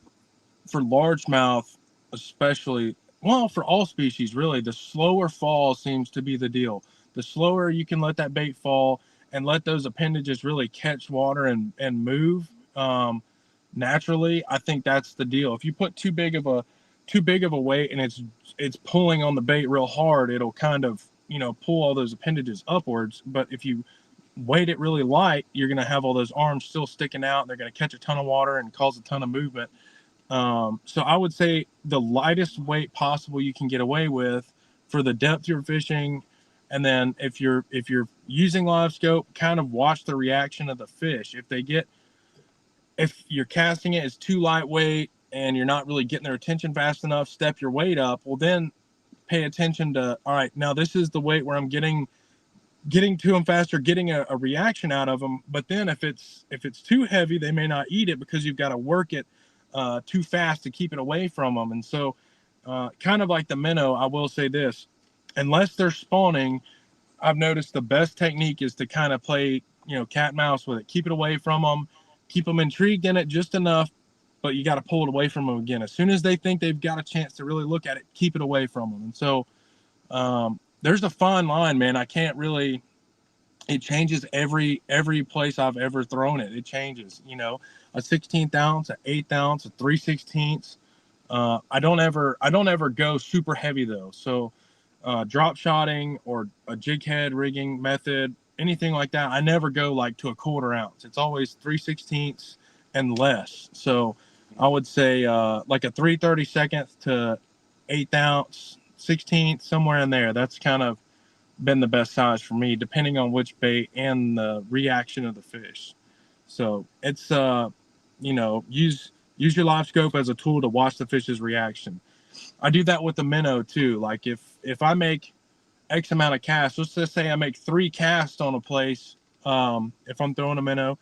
largemouth, especially, well, for all species really, the slower fall seems to be the deal. The slower you can let that bait fall and let those appendages really catch water and move naturally, I think that's the deal. If you put too big of a weight and it's pulling on the bait real hard, it'll kind of, you know, pull all those appendages upwards. But if you weight it really light, you're going to have all those arms still sticking out, and they're going to catch a ton of water and cause a ton of movement. So I would say the lightest weight possible you can get away with for the depth you're fishing. And then if you're using live scope, kind of watch the reaction of the fish. If you're casting it as too lightweight and you're not really getting their attention fast enough, step your weight up. Well, then pay attention to, all right, now this is the weight where I'm getting to them faster, getting a reaction out of them. But then if it's too heavy, they may not eat it because you've got to work it too fast to keep it away from them. And so kind of like the minnow, I will say this, unless they're spawning, I've noticed the best technique is to kind of play, you know, cat and mouse with it. Keep it away from them, keep them intrigued in it just enough, but you got to pull it away from them again. As soon as they think they've got a chance to really look at it, keep it away from them. And so there's a fine line, man. I can't really it changes every place I've ever thrown it. It changes, you know, a 16th ounce, an 8th ounce, a 3/16. I don't ever go super heavy though. So drop shotting or a jig head rigging method, anything like that, I never go like to a 1/4 ounce. It's always 3/16 and less. So I would say like a 3/32 to 8th ounce, 16th, somewhere in there. That's kind of been the best size for me, depending on which bait and the reaction of the fish. So it's you know, use your live scope as a tool to watch the fish's reaction. I do that with the minnow too. Like if I make X amount of casts, let's just say I make 3 casts on a place. If I'm throwing a minnow,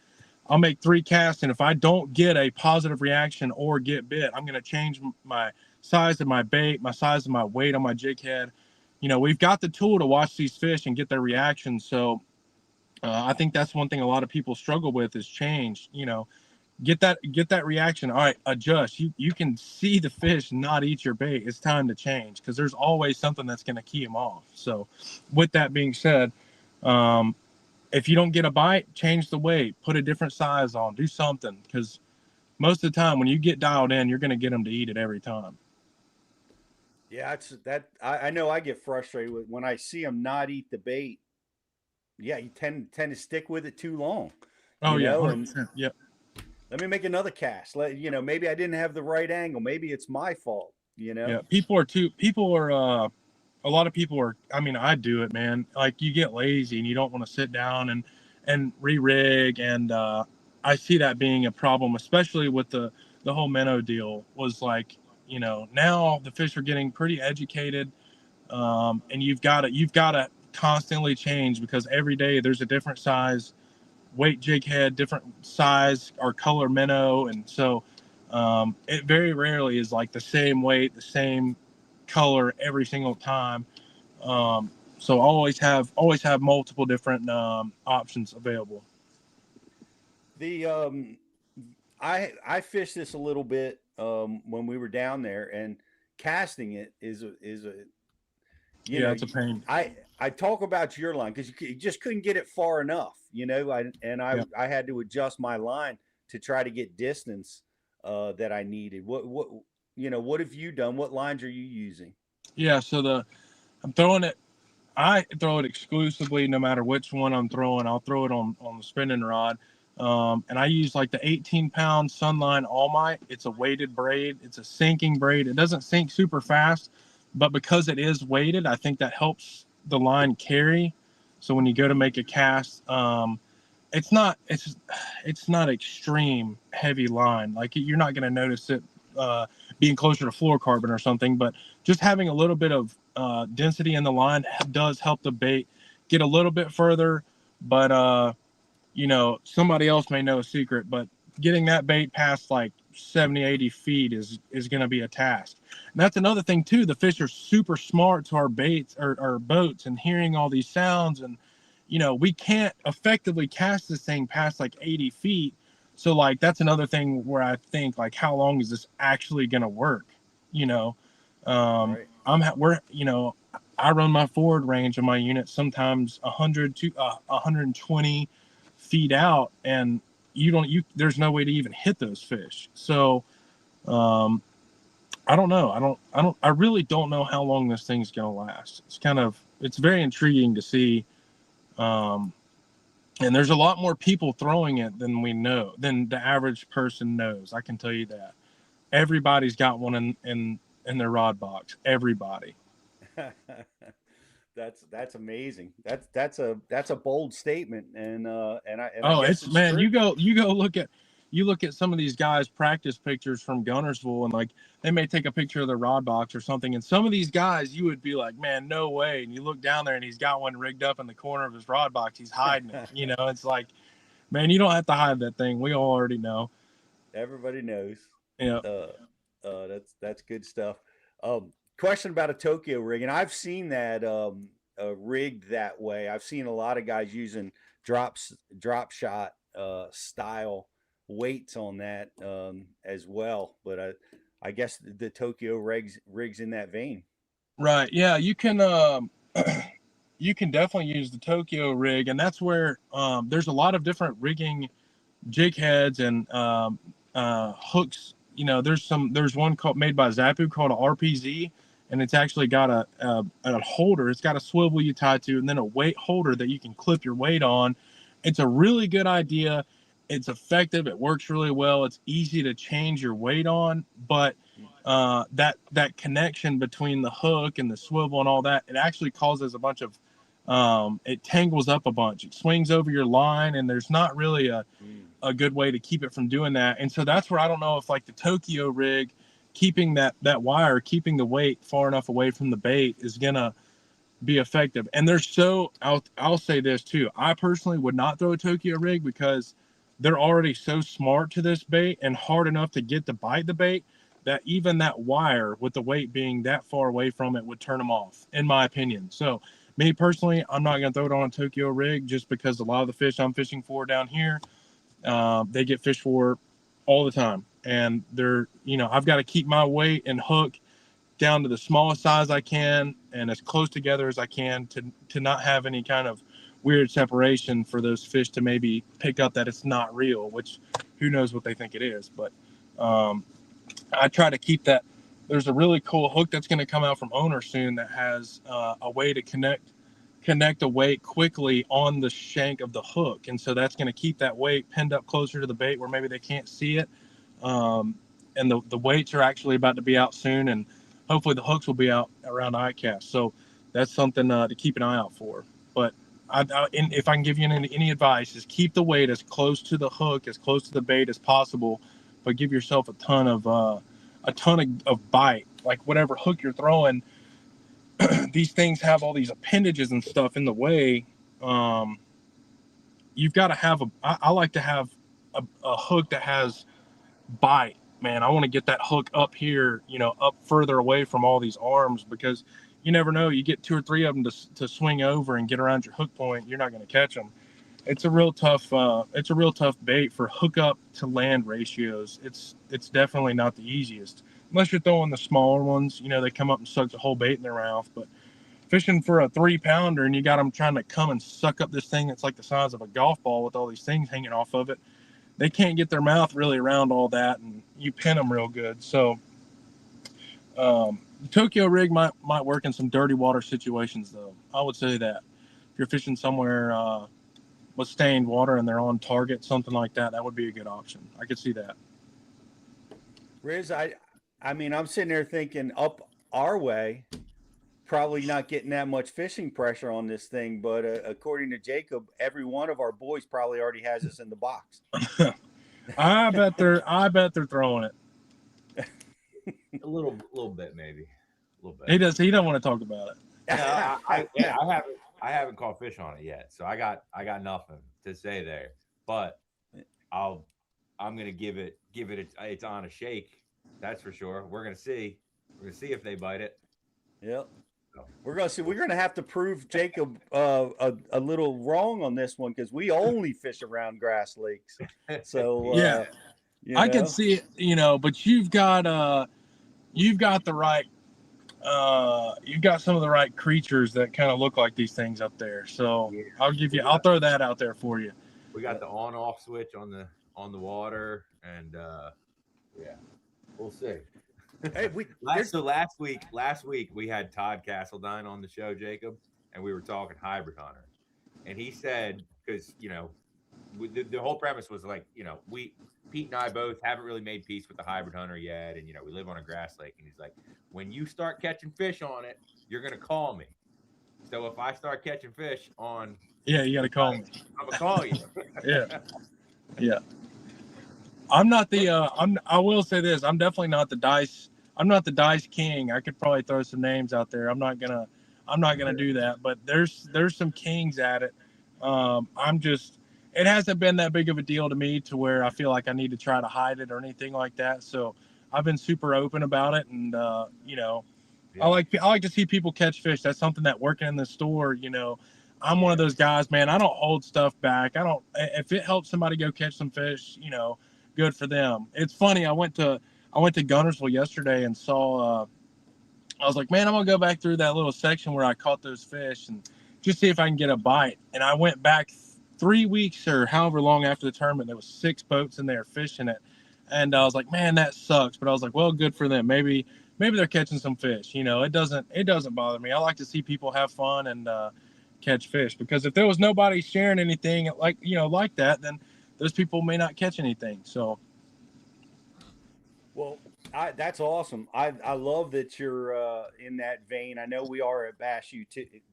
I'll make 3 casts, and if I don't get a positive reaction or get bit, I'm going to change my size of my bait, my size of my weight on my jig head. You know, we've got the tool to watch these fish and get their reactions. So I think that's one thing a lot of people struggle with is change. You know, get that reaction. All right, adjust. You can see the fish not eat your bait. It's time to change, because there's always something that's going to key them off. So with that being said, if you don't get a bite, change the weight, put a different size on, do something, because most of the time when you get dialed in, you're going to get them to eat it every time. Yeah, it's that. I know I get frustrated with when I see them not eat the bait. Yeah, you tend to stick with it too long. Oh You yeah, know, 100%. Yep. let me make another cast. Maybe I didn't have the right angle. Maybe it's my fault. Yeah, people are a lot of people are, I mean, I do it, man. Like, you get lazy and you don't want to sit down and re-rig, and I see that being a problem, especially with the whole minnow deal. Was like, you know, now the fish are getting pretty educated, and you've got to constantly change, because every day there's a different size weight jig head, different size or color minnow, and so it very rarely is like the same weight, the same color every single time. So always have multiple different options available. The I fished this a little bit when we were down there, and casting it is a Yeah, it's a pain. I talk about your line because you just couldn't get it far enough. Yeah. I had to adjust my line to try to get distance that I needed. What have you done? What lines are you using? Yeah. So I'm throwing it. I throw it exclusively, no matter which one I'm throwing. I'll throw it on the spinning rod. And I use like the 18-pound Sunline All Might. It's a weighted braid. It's a sinking braid. It doesn't sink super fast, but because it is weighted, I think that helps the line carry. So when you go to make a cast, it's not extreme heavy line. Like, you're not going to notice it being closer to fluorocarbon or something, but just having a little bit of density in the line does help the bait get a little bit further. But somebody else may know a secret, but getting that bait past like 70, 80 feet is going to be a task. And that's another thing too. The fish are super smart to our baits or our boats, and hearing all these sounds, and we can't effectively cast this thing past like 80 feet. So like, that's another thing where I think, like, how long is this actually going to work? you know Right. I run my forward range of my unit sometimes 100 to 120 feet out, and there's no way to even hit those fish. So um I don't know. I really don't know how long this thing's going to last. It's very intriguing to see. um and there's a lot more people throwing it than the average person knows. I can tell you that. Everybody's got one in their rod box. Everybody. That's amazing. That's a bold statement, and I Oh, guess it's, it's man, true. you look at some of these guys' practice pictures from Guntersville, and like, they may take a picture of their rod box or something, and some of these guys you would be like, man, no way. And you look down there and he's got one rigged up in the corner of his rod box. He's hiding it. It's like, man, you don't have to hide that thing. We all already know. Everybody knows. Yeah. Uh, that's good stuff. Question about a Tokyo rig, and I've seen that rigged that way. I've seen a lot of guys using drop shot style weights on that as well. But I guess the Tokyo rigs in that vein. Right. Yeah. You can. you can definitely use the Tokyo rig, and that's where there's a lot of different rigging jig heads and hooks. There's one made by Zapu called a RPZ, and it's actually got a holder. It's got a swivel you tie to, and then a weight holder that you can clip your weight on. It's a really good idea. It's effective. It works really well. It's easy to change your weight on, but that connection between the hook and the swivel and all that, it actually causes a bunch of it tangles up a bunch. It swings over your line, and there's not really a good way to keep it from doing that. And so that's where I don't know if like the Tokyo rig, keeping that wire, keeping the weight far enough away from the bait is gonna be effective. And they're so I'll say this too. I personally would not throw a Tokyo rig because they're already so smart to this bait and hard enough to get to bite the bait that even that wire with the weight being that far away from it would turn them off, in my opinion. So me personally, I'm not going to throw it on a Tokyo rig just because a lot of the fish I'm fishing for down here, they get fished for all the time. And they're, I've got to keep my weight and hook down to the smallest size I can and as close together as I can to not have any kind of weird separation for those fish to maybe pick up that it's not real, which who knows what they think it is. But I try to keep that. There's a really cool hook that's going to come out from Owner soon that has a way to connect a weight quickly on the shank of the hook. And so that's going to keep that weight pinned up closer to the bait where maybe they can't see it. And the weights are actually about to be out soon, and hopefully the hooks will be out around ICAST. So that's something to keep an eye out for. But if I can give you any advice, is keep the weight as close to the hook, as close to the bait as possible, but give yourself a ton of bite. Like whatever hook you're throwing, these things have all these appendages and stuff in the way. You've got to have I like to have a hook that has bite. Man, I want to get that hook up here, up further away from all these arms, because you never know. You get 2 or 3 of them to swing over and get around your hook point, you're not going to catch them. It's a real tough bait for hook up to land ratios. It's definitely not the easiest unless you're throwing the smaller ones. They come up and suck the whole bait in their mouth. But fishing for a 3-pounder and you got them trying to come and suck up this thing that's like the size of a golf ball with all these things hanging off of it, they can't get their mouth really around all that, and you pin them real good. So the Tokyo rig might work in some dirty water situations, though. I would say that if you're fishing somewhere with stained water and they're on target, something like that, that would be a good option. I could see that. Riz, I mean, I'm sitting there thinking up our way, probably not getting that much fishing pressure on this thing, but according to Jacob, every one of our boys probably already has us in the box. I bet they're throwing it. A little bit, maybe. A little bit. He don't want to talk about it. Yeah, I haven't caught fish on it yet, so I got nothing to say there. But I'm gonna give it its on a shake. That's for sure. We're gonna see if they bite it. Yep. We're gonna see. We're gonna have to prove Jacob a little wrong on this one, because we only fish around grass lakes. So yeah, I can see it. But you've got the right. You've got some of the right creatures that kind of look like these things up there. So yeah. I'll throw that out there for you. We got the on-off switch on the water, and yeah, we'll see. Hey, last week we had Todd Castledine on the show, Jacob, and we were talking hybrid hunter, and he said, because the whole premise was like, Pete and I both haven't really made peace with the hybrid hunter yet, and we live on a grass lake, and he's like, when you start catching fish on it, you're gonna call me. So if I start catching fish on, you gotta call me. I'm gonna call you. yeah. I'm not the. I will say this. I'm definitely not the dice. I'm not the dice king. I could probably throw some names out there. I'm not gonna do that. But there's some kings at it. It hasn't been that big of a deal to me to where I feel like I need to try to hide it or anything like that. So I've been super open about it, and I like to see people catch fish. That's something that working in the store, I'm one of those guys, man. I don't hold stuff back. If it helps somebody go catch some fish, good for them. It's funny. I went to Guntersville yesterday and saw. I was like, man, I'm gonna go back through that little section where I caught those fish and just see if I can get a bite. And I went back 3 weeks or however long after the tournament. There was 6 boats in there fishing it, and I was like, man, that sucks. But I was like, well, good for them. Maybe they're catching some fish. You know, it doesn't bother me. I like to see people have fun and catch fish, because if there was nobody sharing anything like that, then those people may not catch anything. So, Well, that's awesome. I love that you're in that vein. I know we are at Bass U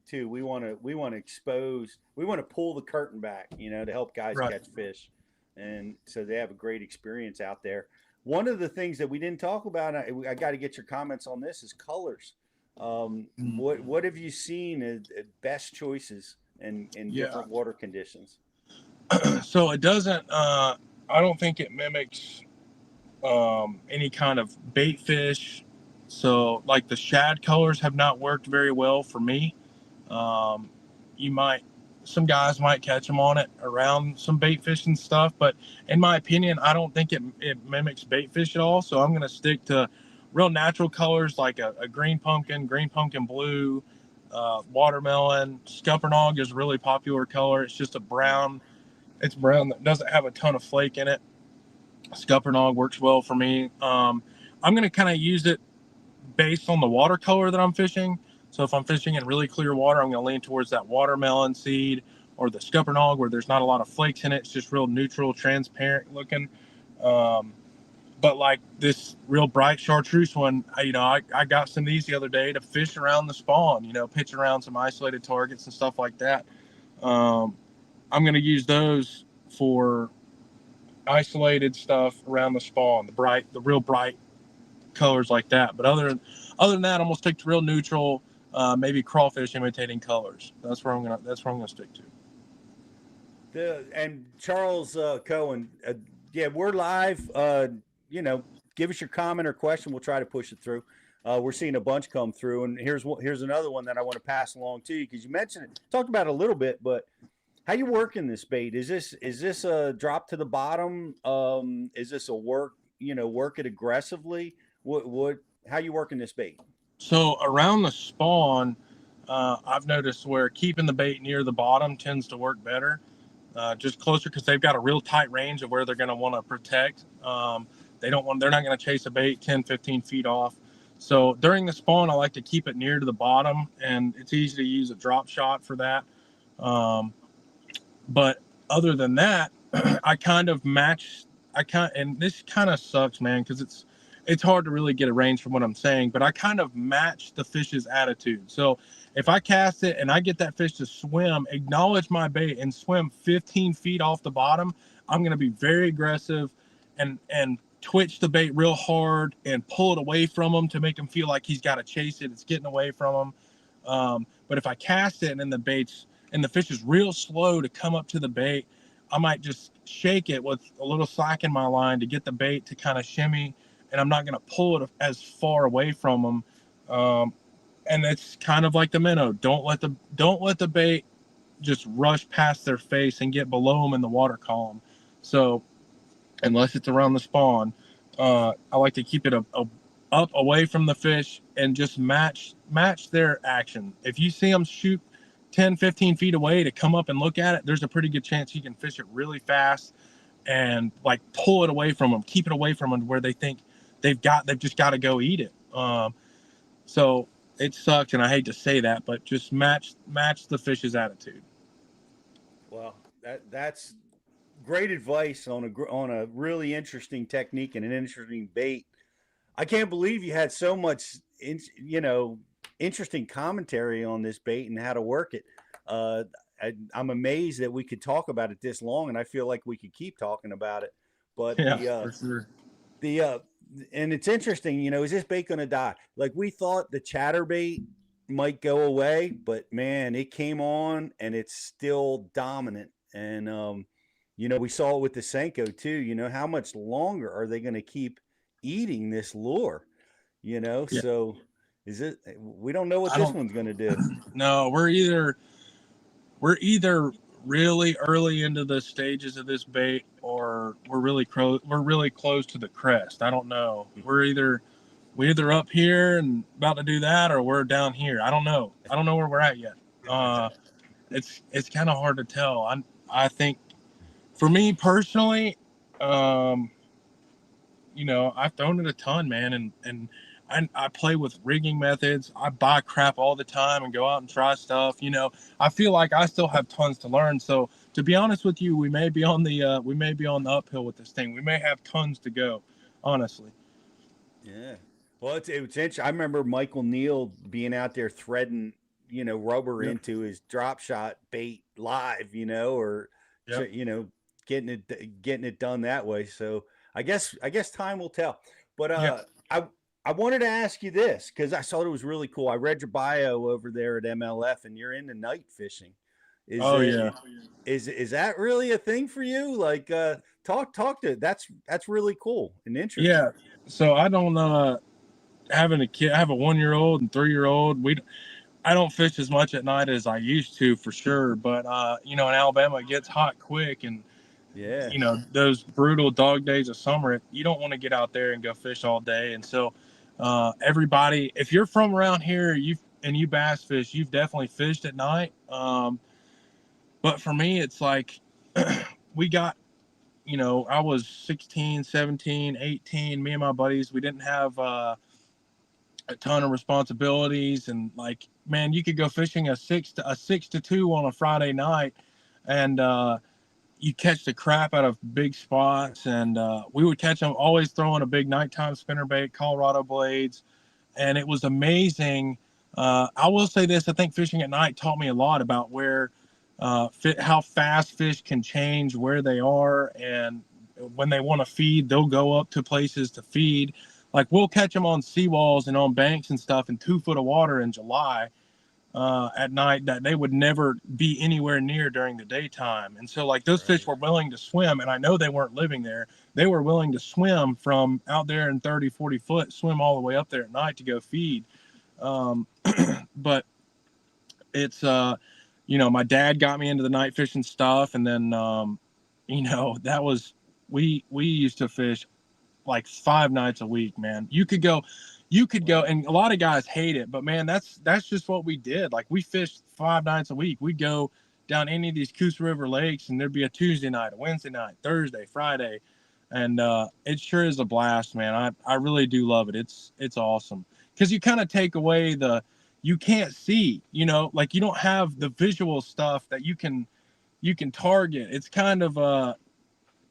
too. We want to expose. We want to pull the curtain back, to help guys Right. catch fish, and so they have a great experience out there. One of the things that we didn't talk about, I got to get your comments on this, is colors. What have you seen as best choices in different water conditions? So it doesn't. I don't think it mimics any kind of bait fish. So like the shad colors have not worked very well for me. Some guys might catch them on it around some bait fish and stuff, but in my opinion, I don't think it mimics bait fish at all. So I'm going to stick to real natural colors like a green pumpkin blue, watermelon. Scuppernong is a really popular color. It's just it's brown that doesn't have a ton of flake in it. Scuppernong works well for me. I'm going to kind of use it based on the watercolor that I'm fishing. So if I'm fishing in really clear water, I'm going to lean towards that watermelon seed or the Scuppernong, where there's not a lot of flakes in it. It's just real neutral, transparent looking. But like this real bright chartreuse one, I got some of these the other day to fish around the spawn, pitch around some isolated targets and stuff like that. I'm going to use those for isolated stuff around the spawn, the real bright colors like that. But other than that, I'm gonna stick to real neutral, maybe crawfish imitating colors. That's where I'm gonna stick to. And Charles Cohen, yeah, we're live. Give us your comment or question. We'll try to push it through. We're seeing a bunch come through, and here's another one that I want to pass along to you, because you mentioned it, talked about it a little bit, but how you working this bait? Is this a drop to the bottom? Is this a work it aggressively? How you working this bait? So around the spawn, I've noticed where keeping the bait near the bottom tends to work better, just closer, because they've got a real tight range of where they're going to want to protect. They're not going to chase a bait 10, 15 feet off. So during the spawn, I like to keep it near to the bottom, and it's easy to use a drop shot for that. But other than that, I kind of match. And this kind of sucks, man, because it's hard to really get a range from what I'm saying, but I kind of match the fish's attitude. So if I cast it and I get that fish to swim, acknowledge my bait, and swim 15 feet off the bottom, I'm going to be very aggressive and twitch the bait real hard and pull it away from him to make him feel like he's got to chase it. It's getting away from him. But if I cast it and the fish is real slow to come up to the bait, I might just shake it with a little slack in my line to get the bait to kind of shimmy, and I'm not going to pull it as far away from them. And it's kind of like the minnow. Don't let the bait just rush past their face and get below them in the water column. So unless it's around the spawn, I like to keep it up away from the fish and just match their action. If you see them shoot 10, 15 feet away to come up and look at it, there's a pretty good chance you can fish it really fast and like pull it away from them, keep it away from them where they think they've just got to go eat it. So it sucks, and I hate to say that, but just match the fish's attitude. Well, that's great advice on a really interesting technique and an interesting bait. I can't believe you had so much, interesting commentary on this bait and how to work it. I'm amazed that we could talk about it this long, and I feel like we could keep talking about it. But yeah, for sure. And it's interesting, is this bait going to die? Like, we thought the chatterbait might go away, but man, it came on and it's still dominant. And we saw it with the Senko too. How much longer are they going to keep eating this lure? Yeah. So we don't know what this one's going to do. No, we're either really early into the stages of this bait, or we're really close to the crest. I don't know. We're either up here and about to do that, or we're down here. I don't know where we're at yet. it's kind of hard to tell. I think for me personally, you know, I've thrown it a ton, man, and I play with rigging methods. I buy crap all the time and go out and try stuff. You know, I feel like I still have tons to learn. So to be honest with you, we may be on the uphill with this thing. We may have tons to go, honestly. Yeah. Well, it's interesting. I remember Michael Neal being out there threading, rubber Yep. into his drop shot bait live, or Yep. getting it done that way. So I guess time will tell. But Yeah. I wanted to ask you this because I thought it was really cool. I read your bio over there at MLF, and you're into night fishing. Is Oh it yeah. is that really a thing for you? Like, talk to that's really cool and interesting. Yeah. So I don't having a kid. I have a 1-year-old and 3-year-old. I don't fish as much at night as I used to, for sure. But you know, in Alabama, it gets hot quick, and Yeah. you know, those brutal dog days of summer, you don't want to get out there and go fish all day. And so, everybody, if you're from around here, you bass fish, you've definitely fished at night. But for me, it's like we got, you know, I was 16, 17, 18. Me and my buddies, we didn't have a ton of responsibilities, and like, man, you could go fishing a 6 to 2 on a Friday night, and you catch the crap out of big spots. And we would catch them always throwing a big nighttime spinnerbait, Colorado blades, and it was amazing. I will say this: I think fishing at night taught me a lot about how fast fish can change where they are, and when they want to feed, they'll go up to places to feed. Like, we'll catch them on seawalls and on banks and stuff in 2 foot of water in July at night that they would never be anywhere near during the daytime. And so, like, those fish were willing to swim, and I know they weren't living there. They were willing to swim from out there in 30, 40 foot, swim all the way up there at night to go feed. But it's, you know, my dad got me into the night fishing stuff. And then, you know, we used to fish like 5 nights a week, man. You could go, and a lot of guys hate it, but man, that's just what we did. Like, we fished 5 nights a week. We'd go down any of these Coos River lakes, and there'd be a Tuesday night, a Wednesday night, Thursday, Friday. And it sure is a blast, man. I really do love it. It's awesome. Because you kind of take away you can't see, you know, like, you don't have the visual stuff that you can target. It's kind of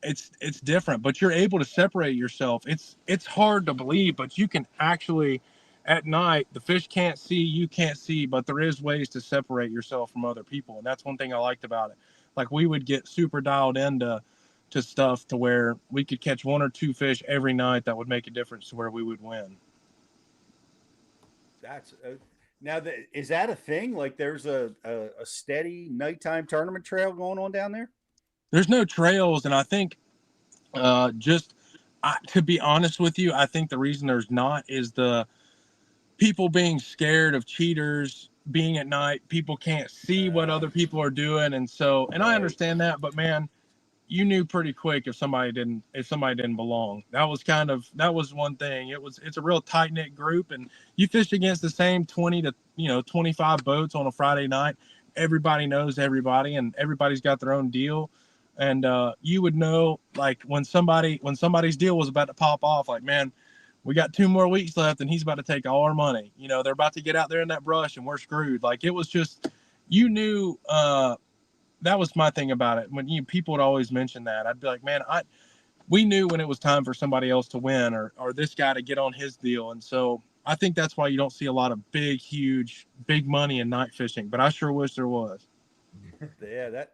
it's different, but you're able to separate yourself. It's hard to believe, but you can actually, at night, the fish can't see, you can't see, but there is ways to separate yourself from other people. And that's one thing I liked about it. Like, we would get super dialed into stuff to where we could catch 1 or 2 fish every night that would make a difference to where we would win. That's now that is that a thing? Like, there's a steady nighttime tournament trail going on down there? There's no trails, and I think to be honest with you, I think the reason there's not is the people being scared of cheaters. Being at night, people can't see what other people are doing, and so, and I understand that, but man, you knew pretty quick if somebody didn't belong. That was one thing. It's a real tight knit group, and you fish against the same 20 to 25 boats on a Friday night. Everybody knows everybody, and everybody's got their own deal. And you would know, like, when somebody's deal was about to pop off, like, man, we got 2 more weeks left, and he's about to take all our money. You know, they're about to get out there in that brush, and we're screwed. Like, it was just, you knew. That was my thing about it. When people would always mention that, I'd be like, man, we knew when it was time for somebody else to win, or this guy to get on his deal. And so I think that's why you don't see a lot of big money in night fishing. But I sure wish there was. Yeah,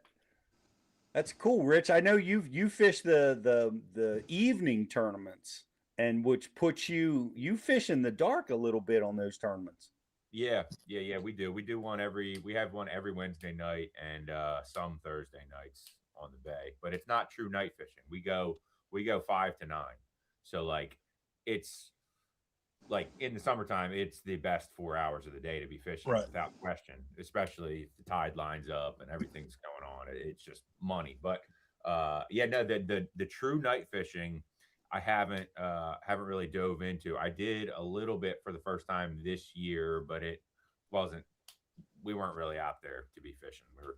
that's cool, Rich. I know you fish the evening tournaments, and which puts you fish in the dark a little bit on those tournaments. Yeah, we do. We have one every Wednesday night, and some Thursday nights on the bay. But it's not true night fishing. We go 5 to 9. So, like, it's like, in the summertime, it's the best 4 hours of the day to be fishing, Right. without question, especially if the tide lines up and everything's going on. It's just money. But yeah, no, the true night fishing, I haven't really dove into. I did a little bit for the first time this year, but it wasn't we weren't really out there to be fishing. We were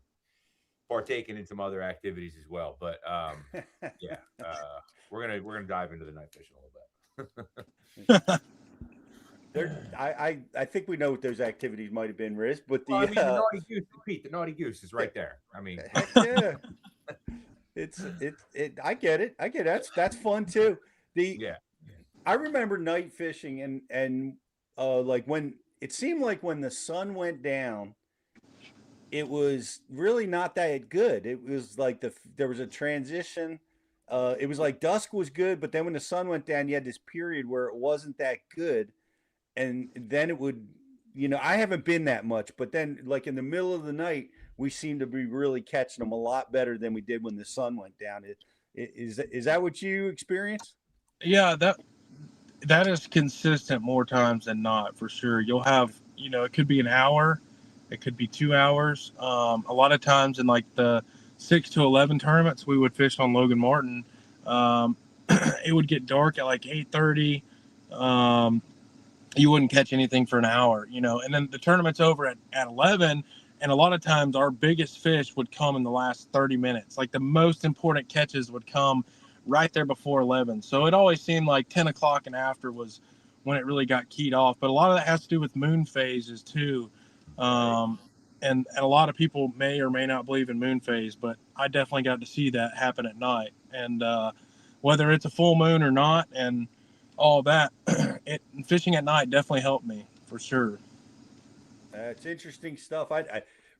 partaking in some other activities as well. But yeah, we're gonna dive into the night fishing a little bit. I think we know what those activities might have been, Riz, but Well, I mean, the the naughty goose, Pete. The naughty goose is right there. I mean, heck yeah, I get it. I get it. That's fun too. The yeah, I remember night fishing and like when it seemed like when the sun went down, it was really not that good. It was like there was a transition. It was like dusk was good, but then when the sun went down, you had this period where it wasn't that good, and then it would, I haven't been that much, but then like in the middle of the night, we seem to be really catching them a lot better than we did when the sun went down. Is that what you experienced? Yeah, that is consistent more times than not, for sure. You'll have, it could be an hour, it could be 2 hours. A lot of times in like the 6 to 11 tournaments, we would fish on Logan Martin. It would get dark at like 8:30. You wouldn't catch anything for an hour, and then the tournament's over at 11. And a lot of times our biggest fish would come in the last 30 minutes. Like the most important catches would come right there before 11. So it always seemed like 10 o'clock and after was when it really got keyed off. But a lot of that has to do with moon phases too. And a lot of people may or may not believe in moon phase, but I definitely got to see that happen at night. And whether it's a full moon or not and all that, fishing at night definitely helped me for sure. It's interesting stuff.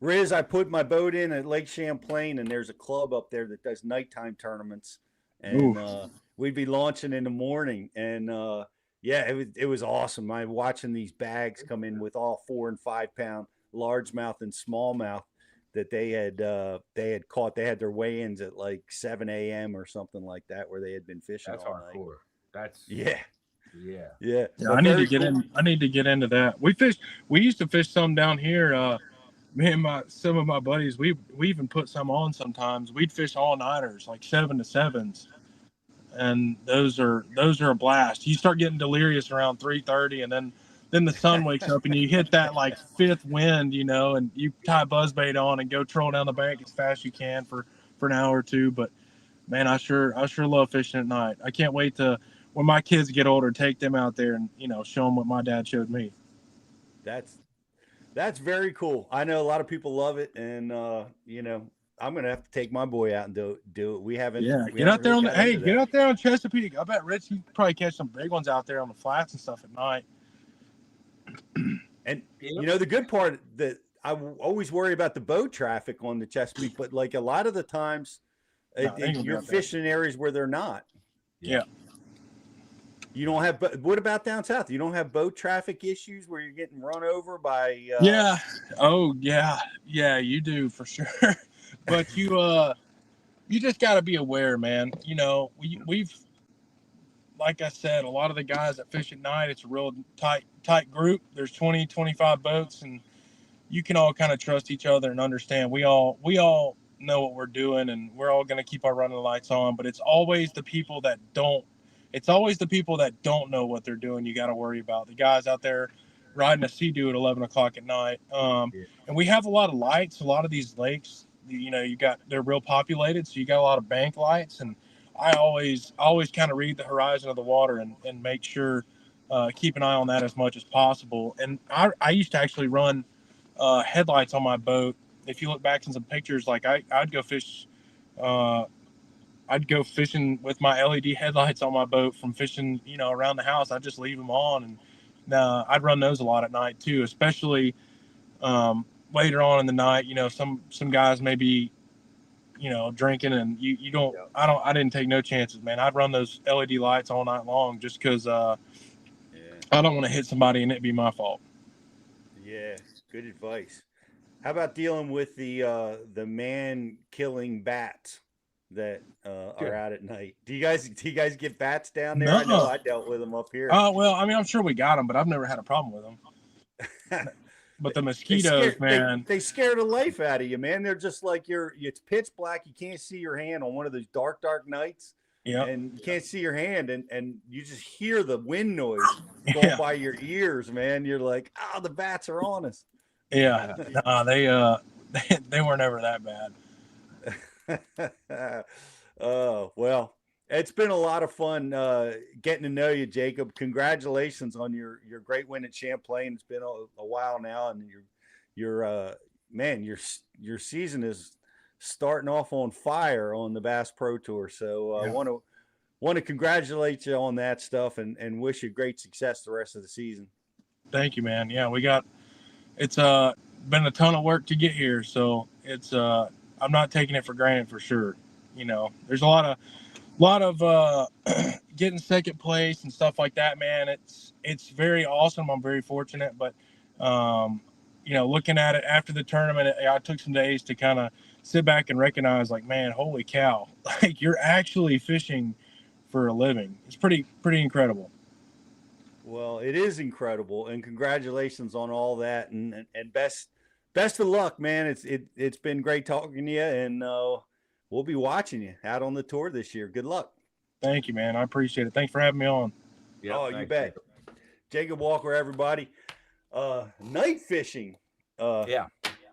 Riz, I put my boat in at Lake Champlain, and there's a club up there that does nighttime tournaments, and we'd be launching in the morning, and yeah, it was awesome. I watching these bags come in with all 4 and 5 pound largemouth and smallmouth that they had caught. They had their weigh-ins at like 7 a.m. or something like that, where they had been fishing. That's all hardcore. night. That's Yeah. Yeah. I need to get in. I need to get into that. We used to fish some down here. Me and some of my buddies, we even put some on sometimes. We'd fish all nighters, like 7 to 7s, and those are a blast. You start getting delirious around 3:30, and then the sun wakes up and you hit that like fifth wind, and you tie buzzbait on and go troll down the bank as fast as you can for an hour or two. But man, I sure love fishing at night. I can't wait to, when my kids get older, take them out there and show them what my dad showed me. That's very cool. I know a lot of people love it, and I'm gonna have to take my boy out and do it. We haven't. Get out there on Chesapeake. I bet Rich, you could probably catch some big ones out there on the flats and stuff at night. And the good part that I always worry about the boat traffic on the Chesapeake, but like a lot of the times, you're fishing in areas where they're not. Yeah. You don't have. What about down south? You don't have boat traffic issues where you're getting run over by. Yeah. Oh yeah. Yeah, you do for sure. But you just got to be aware, man. We've, like I said, a lot of the guys that fish at night, it's a real tight group. There's 20, 25 boats, and you can all kind of trust each other and understand. We all know what we're doing, and we're all going to keep our running lights on. But it's always the people that don't. It's always the people that don't know what they're doing you got to worry about. The guys out there riding a Sea-Doo at 11 o'clock at night. And we have a lot of lights. A lot of these lakes, they're real populated, so you got a lot of bank lights. And I always kind of read the horizon of the water and make sure, keep an eye on that as much as possible. And I used to actually run headlights on my boat. If you look back in some pictures, like I'd go fish. I'd go fishing with my LED headlights on my boat from fishing, around the house. I'd just leave them on, and I'd run those a lot at night too, especially later on in the night. Some guys may be, drinking, and you don't. I didn't take no chances, man. I'd run those LED lights all night long just because I don't want to hit somebody and it be my fault. Yeah, good advice. How about dealing with the man killing bats that are out at night? Do you guys get bats down there? No. I know I dealt with them up here. Well, I mean, I'm sure we got them, but I've never had a problem with them. But the mosquitoes, man, they scare the life out of you, man. They're just like it's pitch black. You can't see your hand on one of those dark nights. Yeah, and you can't see your hand, and you just hear the wind noise going by your ears, man. You're like, the bats are on us. Yeah, no, they weren't ever that bad. Well, it's been a lot of fun getting to know you, Jacob. Congratulations on your great win at Champlain. It's been a while now, and your man, your season is starting off on fire on the Bass Pro Tour. So I want to congratulate you on that stuff and wish you great success the rest of the season. Thank you, man. Yeah, it's been a ton of work to get here, so it's I'm not taking it for granted for sure. You know, there's a lot of getting second place and stuff like that, man. It's very awesome. I'm very fortunate, but you know, looking at it after the tournament, I took some days to kind of sit back and recognize, like, man, holy cow, like you're actually fishing for a living. It's pretty incredible. Well, it is incredible, and congratulations on all that, and best of luck, man. It's been great talking to you, and we'll be watching you out on the tour this year. Good luck. Thank you, man. I appreciate it. Thanks for having me on. Yeah, oh, you bet. Jacob Walker, everybody. Night fishing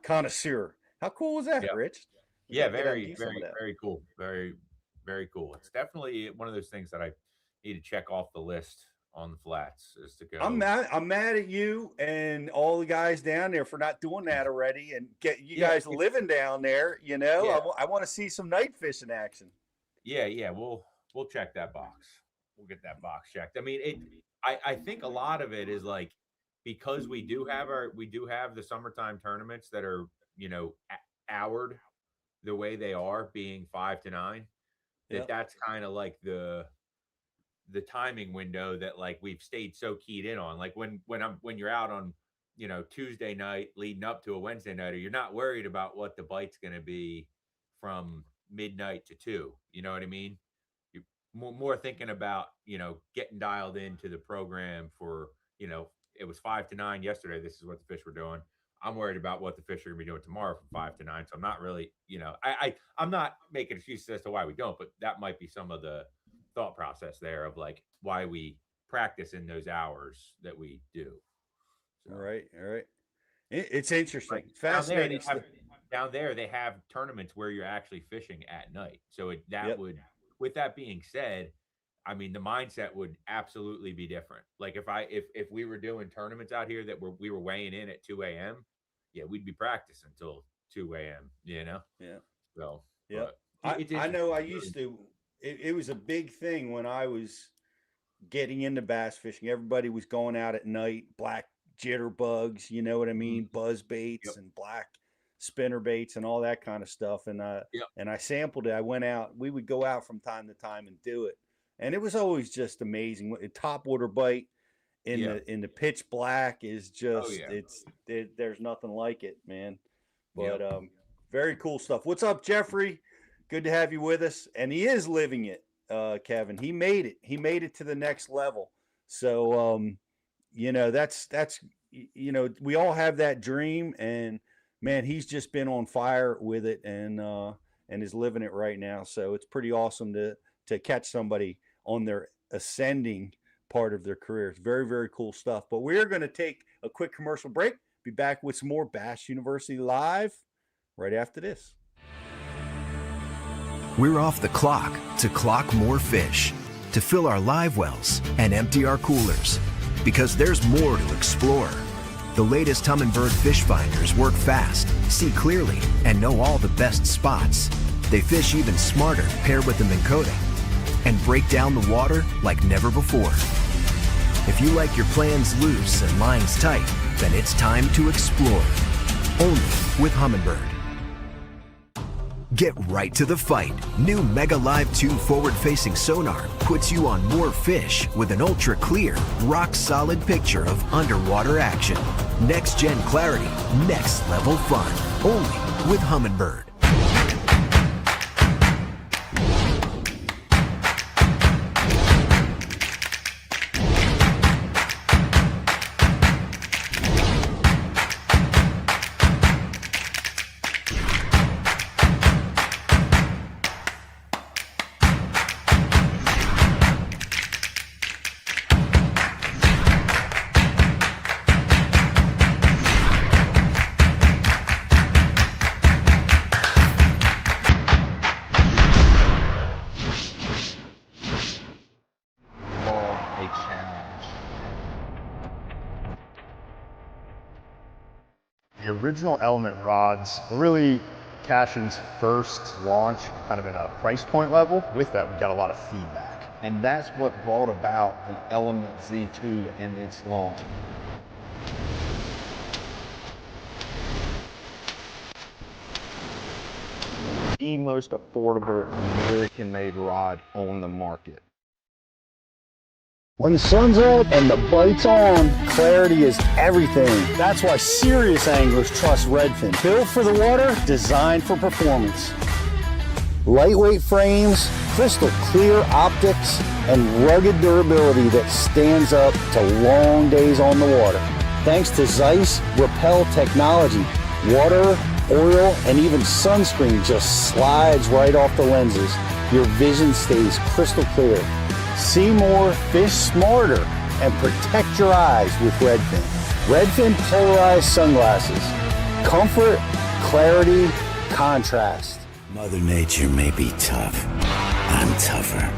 connoisseur. How cool was that, Rich? Yeah, very cool. Very, very cool. It's definitely one of those things that I need to check off the list on the flats is to go. I'm mad at you and all the guys down there for not doing that already and get you guys living down there. You know, I want to see some night fishing action. Yeah. We'll check that box. We'll get that box checked. I mean, I think a lot of it is like, because we do have the summertime tournaments that are, you know, houred the way they are, being 5 to 9, that's kind of like the timing window that like we've stayed so keyed in on. Like when you're out on, you know, Tuesday night leading up to a Wednesday night, or you're not worried about what the bite's going to be from midnight to 2. You know what I mean? You're more thinking about, you know, getting dialed into the program for, you know, it was 5 to 9 yesterday. This is what the fish were doing. I'm worried about what the fish are going to be doing tomorrow from 5 to 9. So I'm not really, you know, I'm not making excuses as to why we don't, but that might be some of the thought process there of like why we practice in those hours that we do. So, all right. It's interesting. Like fascinating. Down there, they have tournaments where you're actually fishing at night. So would, with that being said, I mean, the mindset would absolutely be different. Like if we were doing tournaments out here that we were weighing in at 2 a.m., we'd be practicing until 2 a.m., you know? Yeah. So, I know I used to, it was a big thing when I was getting into bass fishing. Everybody was going out at night, black jitterbugs, you know what I mean? Buzz baits and black spinner baits and all that kind of stuff. And I sampled it. I went out, we would go out from time to time and do it. And it was always just amazing. A top water bite in the pitch black is just there's nothing like it, man. But very cool stuff. What's up, Jeffrey? Good to have you with us. And he is living it, Kevin. He made it. He made it to the next level. So you know, that's you know, we all have that dream, and man, he's just been on fire with it and is living it right now. So it's pretty awesome to catch somebody on their ascending part of their career. It's very, very cool stuff. But we're going to take a quick commercial break. Be back with some more Bass University Live right after this. We're off the clock to clock more fish, to fill our live wells and empty our coolers, because there's more to explore. The latest Humminbird fish finders work fast, see clearly, and know all the best spots. They fish even smarter paired with the Minn Kota, and break down the water like never before. If you like your plans loose and lines tight, then it's time to explore. Only with Humminbird. Get right to the fight. New Mega Live 2 forward-facing sonar puts you on more fish with an ultra-clear, rock-solid picture of underwater action. Next-gen clarity, next-level fun. Only with Humminbird. original Element rods were really Cashin's first launch, kind of in a price point level. With that, we got a lot of feedback. And that's what brought about the Element Z2 and its launch. The most affordable American-made rod on the market. When the sun's up and the bite's on, clarity is everything. That's why serious anglers trust Redfin. Built for the water, designed for performance. Lightweight frames, crystal clear optics, and rugged durability that stands up to long days on the water. Thanks to Zeiss Repel technology, water, oil, and even sunscreen just slides right off the lenses. Your vision stays crystal clear. See more, fish smarter, and protect your eyes with Redfin. Redfin polarized sunglasses. Comfort, clarity, contrast. Mother Nature may be tough. I'm tougher.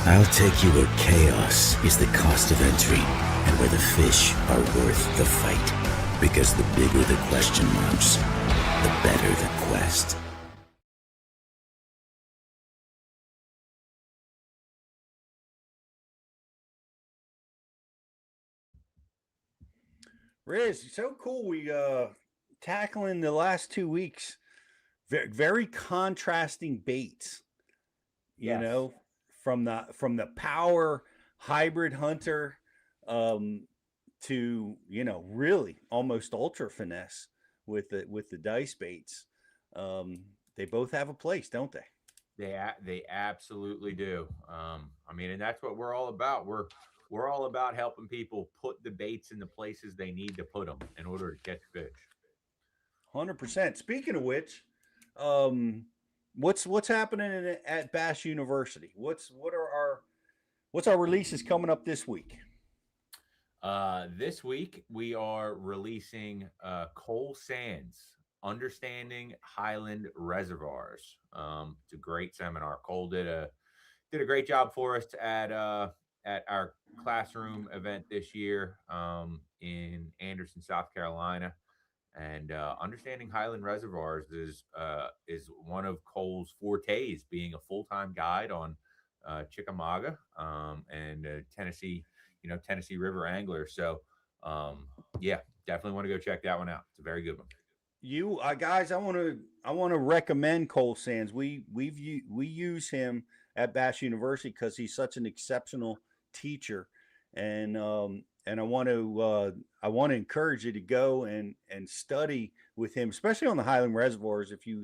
I'll take you where chaos is the cost of entry and where the fish are worth the fight. Because the bigger the question marks, the better the quest. Riz, so cool. We tackling the last 2 weeks. Very, very contrasting baits. You Yes. know, from the power hybrid hunter to, you know, really almost ultra finesse with the dice baits. They both have a place, don't they? They absolutely do. I mean, and that's what we're all about. We're all about helping people put the baits in the places they need to put them in order to catch fish. 100%. Speaking of which, what's happening at Bass University? What's our releases coming up this week? This week we are releasing Cole Sands, Understanding Highland Reservoirs. It's a great seminar. Cole did a great job for us at our classroom event this year in Anderson, South Carolina. And Understanding Highland Reservoirs is one of Cole's fortes, being a full-time guide on Chickamauga and Tennessee River angler. So yeah, definitely want to go check that one out. It's a very good one. You guys, I want to recommend Cole Sands. We use him at Bass University because he's such an exceptional teacher, and I want to encourage you to go and study with him, especially on the Highland reservoirs. If you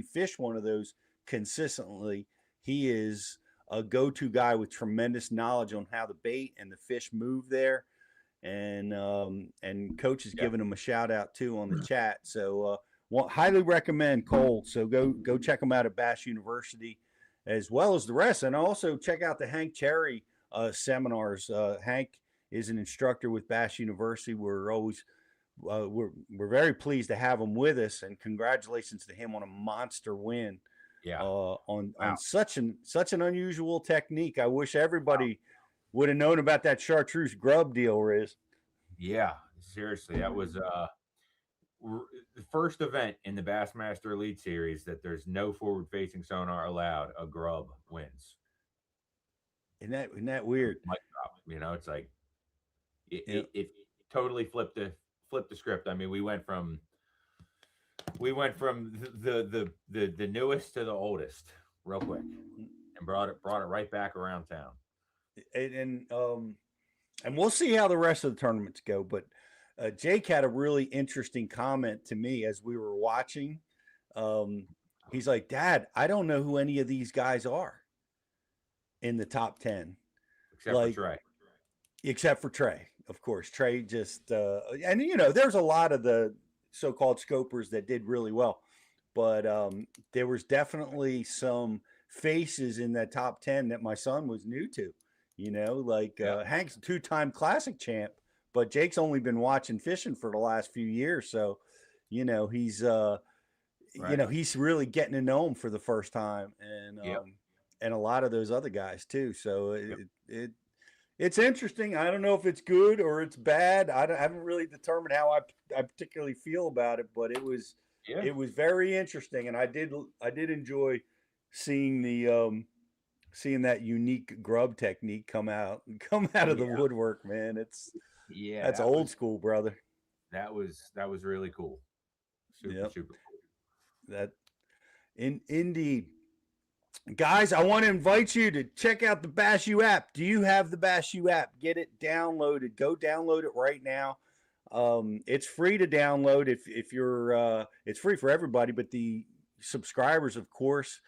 fish one of those consistently, he is a go-to guy with tremendous knowledge on how the bait and the fish move there. And Coach is giving him a shout out too on the chat. So highly recommend Cole. So go check him out at Bass University, as well as the rest, and also check out the Hank Cherry seminars. Hank is an instructor with Bass University. We're always we're very pleased to have him with us, and congratulations to him on a monster win. Yeah. On such an unusual technique. I wish everybody would have known about that chartreuse grub deal, Riz. Yeah, seriously, that was the first event in the Bassmaster Elite Series that there's no forward-facing sonar allowed. A grub wins. Isn't that weird? You know, it's like it totally flipped the script. I mean, we went from the newest to the oldest real quick, and brought it right back around town. And we'll see how the rest of the tournaments go. But Jake had a really interesting comment to me as we were watching. He's like, "Dad, I don't know who any of these guys are in the top 10, except for Trey." Except for Trey, of course. Trey just and you know, there's a lot of the so-called scopers that did really well, but there was definitely some faces in that top 10 that my son was new to. You know, like Hank's a 2-time classic champ, but Jake's only been watching fishing for the last few years. So, you know, he's, you know, he's really getting to know him for the first time, and a lot of those other guys too. So It's interesting. I don't know if it's good or it's bad. I haven't really determined how I particularly feel about it, but it was very interesting, and I did enjoy seeing the seeing that unique grub technique come out of the woodwork, man. That's old school, brother. That was really cool. Super cool. That indeed. Guys, I want to invite you to check out the Bash U app. Do you have the Bash U app? Get it downloaded. Go download it right now. It's free to download if you're it's free for everybody, but the subscribers, of course,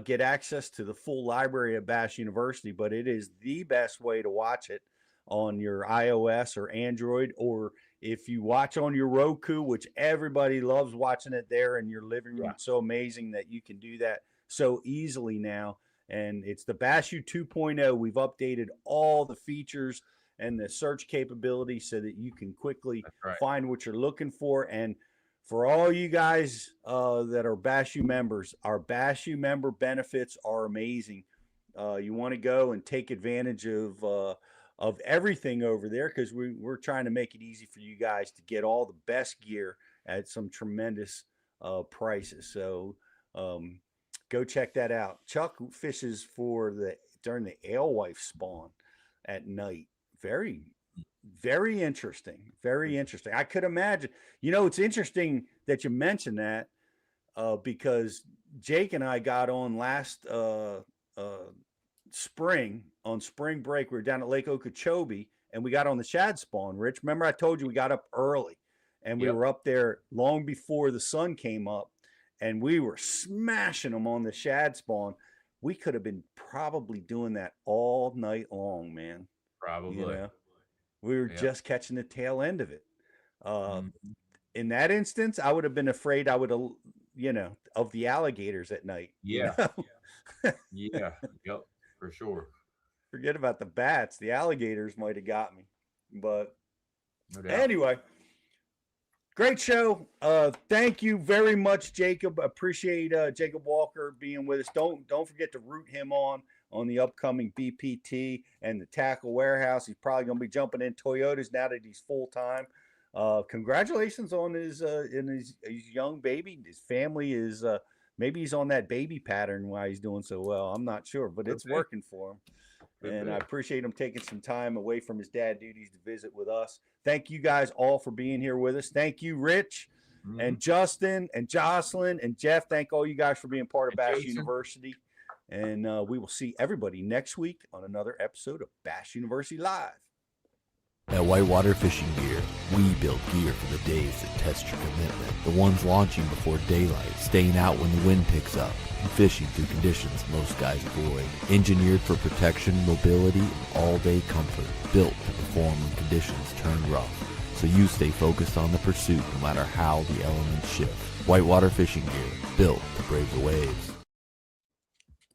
get access to the full library of Bash University, but it is the best way to watch it on your iOS or Android, or if you watch on your Roku, which everybody loves watching it there in your living room. It's so amazing that you can do that so easily now. And it's the Bash U 2.0. We've updated all the features and the search capability so that you can quickly find what you're looking for. And for all you guys that are Bash U members, our Bash U member benefits are amazing. You want to go and take advantage of everything over there, because we're trying to make it easy for you guys to get all the best gear at some tremendous prices. So go check that out. Chuck fishes during the alewife spawn at night. Very, very interesting. Very interesting. I could imagine. It's interesting that you mentioned that because Jake and I got on last spring on spring break. We were down at Lake Okeechobee and we got on the shad spawn. Rich, remember I told you we got up early and we were up there long before the sun came up, and we were smashing them on the shad spawn. We could have been probably doing that all night long, man. Probably. We were just catching the tail end of it. In that instance, I would have been afraid of the alligators at night. Yeah. Yep, for sure. Forget about the bats. The alligators might have got me. But anyway, great show. Thank you very much, Jacob. Appreciate Jacob Walker being with us. Don't forget to root him on the upcoming BPT and the Tackle Warehouse. He's probably going to be jumping in Toyotas now that he's full time. Congratulations on his young baby. His family is maybe he's on that baby pattern why he's doing so well. I'm not sure, but it's working for him. And I appreciate him taking some time away from his dad duties to visit with us. Thank you guys all for being here with us. Thank you, Rich, and Justin, and Jocelyn, and Jeff. Thank all you guys for being part of Bash University. And we will see everybody next week on another episode of Bash University Live. At Whitewater Fishing Gear, we build gear for the days that test your commitment. The ones launching before daylight, staying out when the wind picks up, and fishing through conditions most guys avoid. Engineered for protection, mobility, and all-day comfort. Built to perform when conditions turn rough, so you stay focused on the pursuit no matter how the elements shift. Whitewater Fishing Gear, built to brave the waves.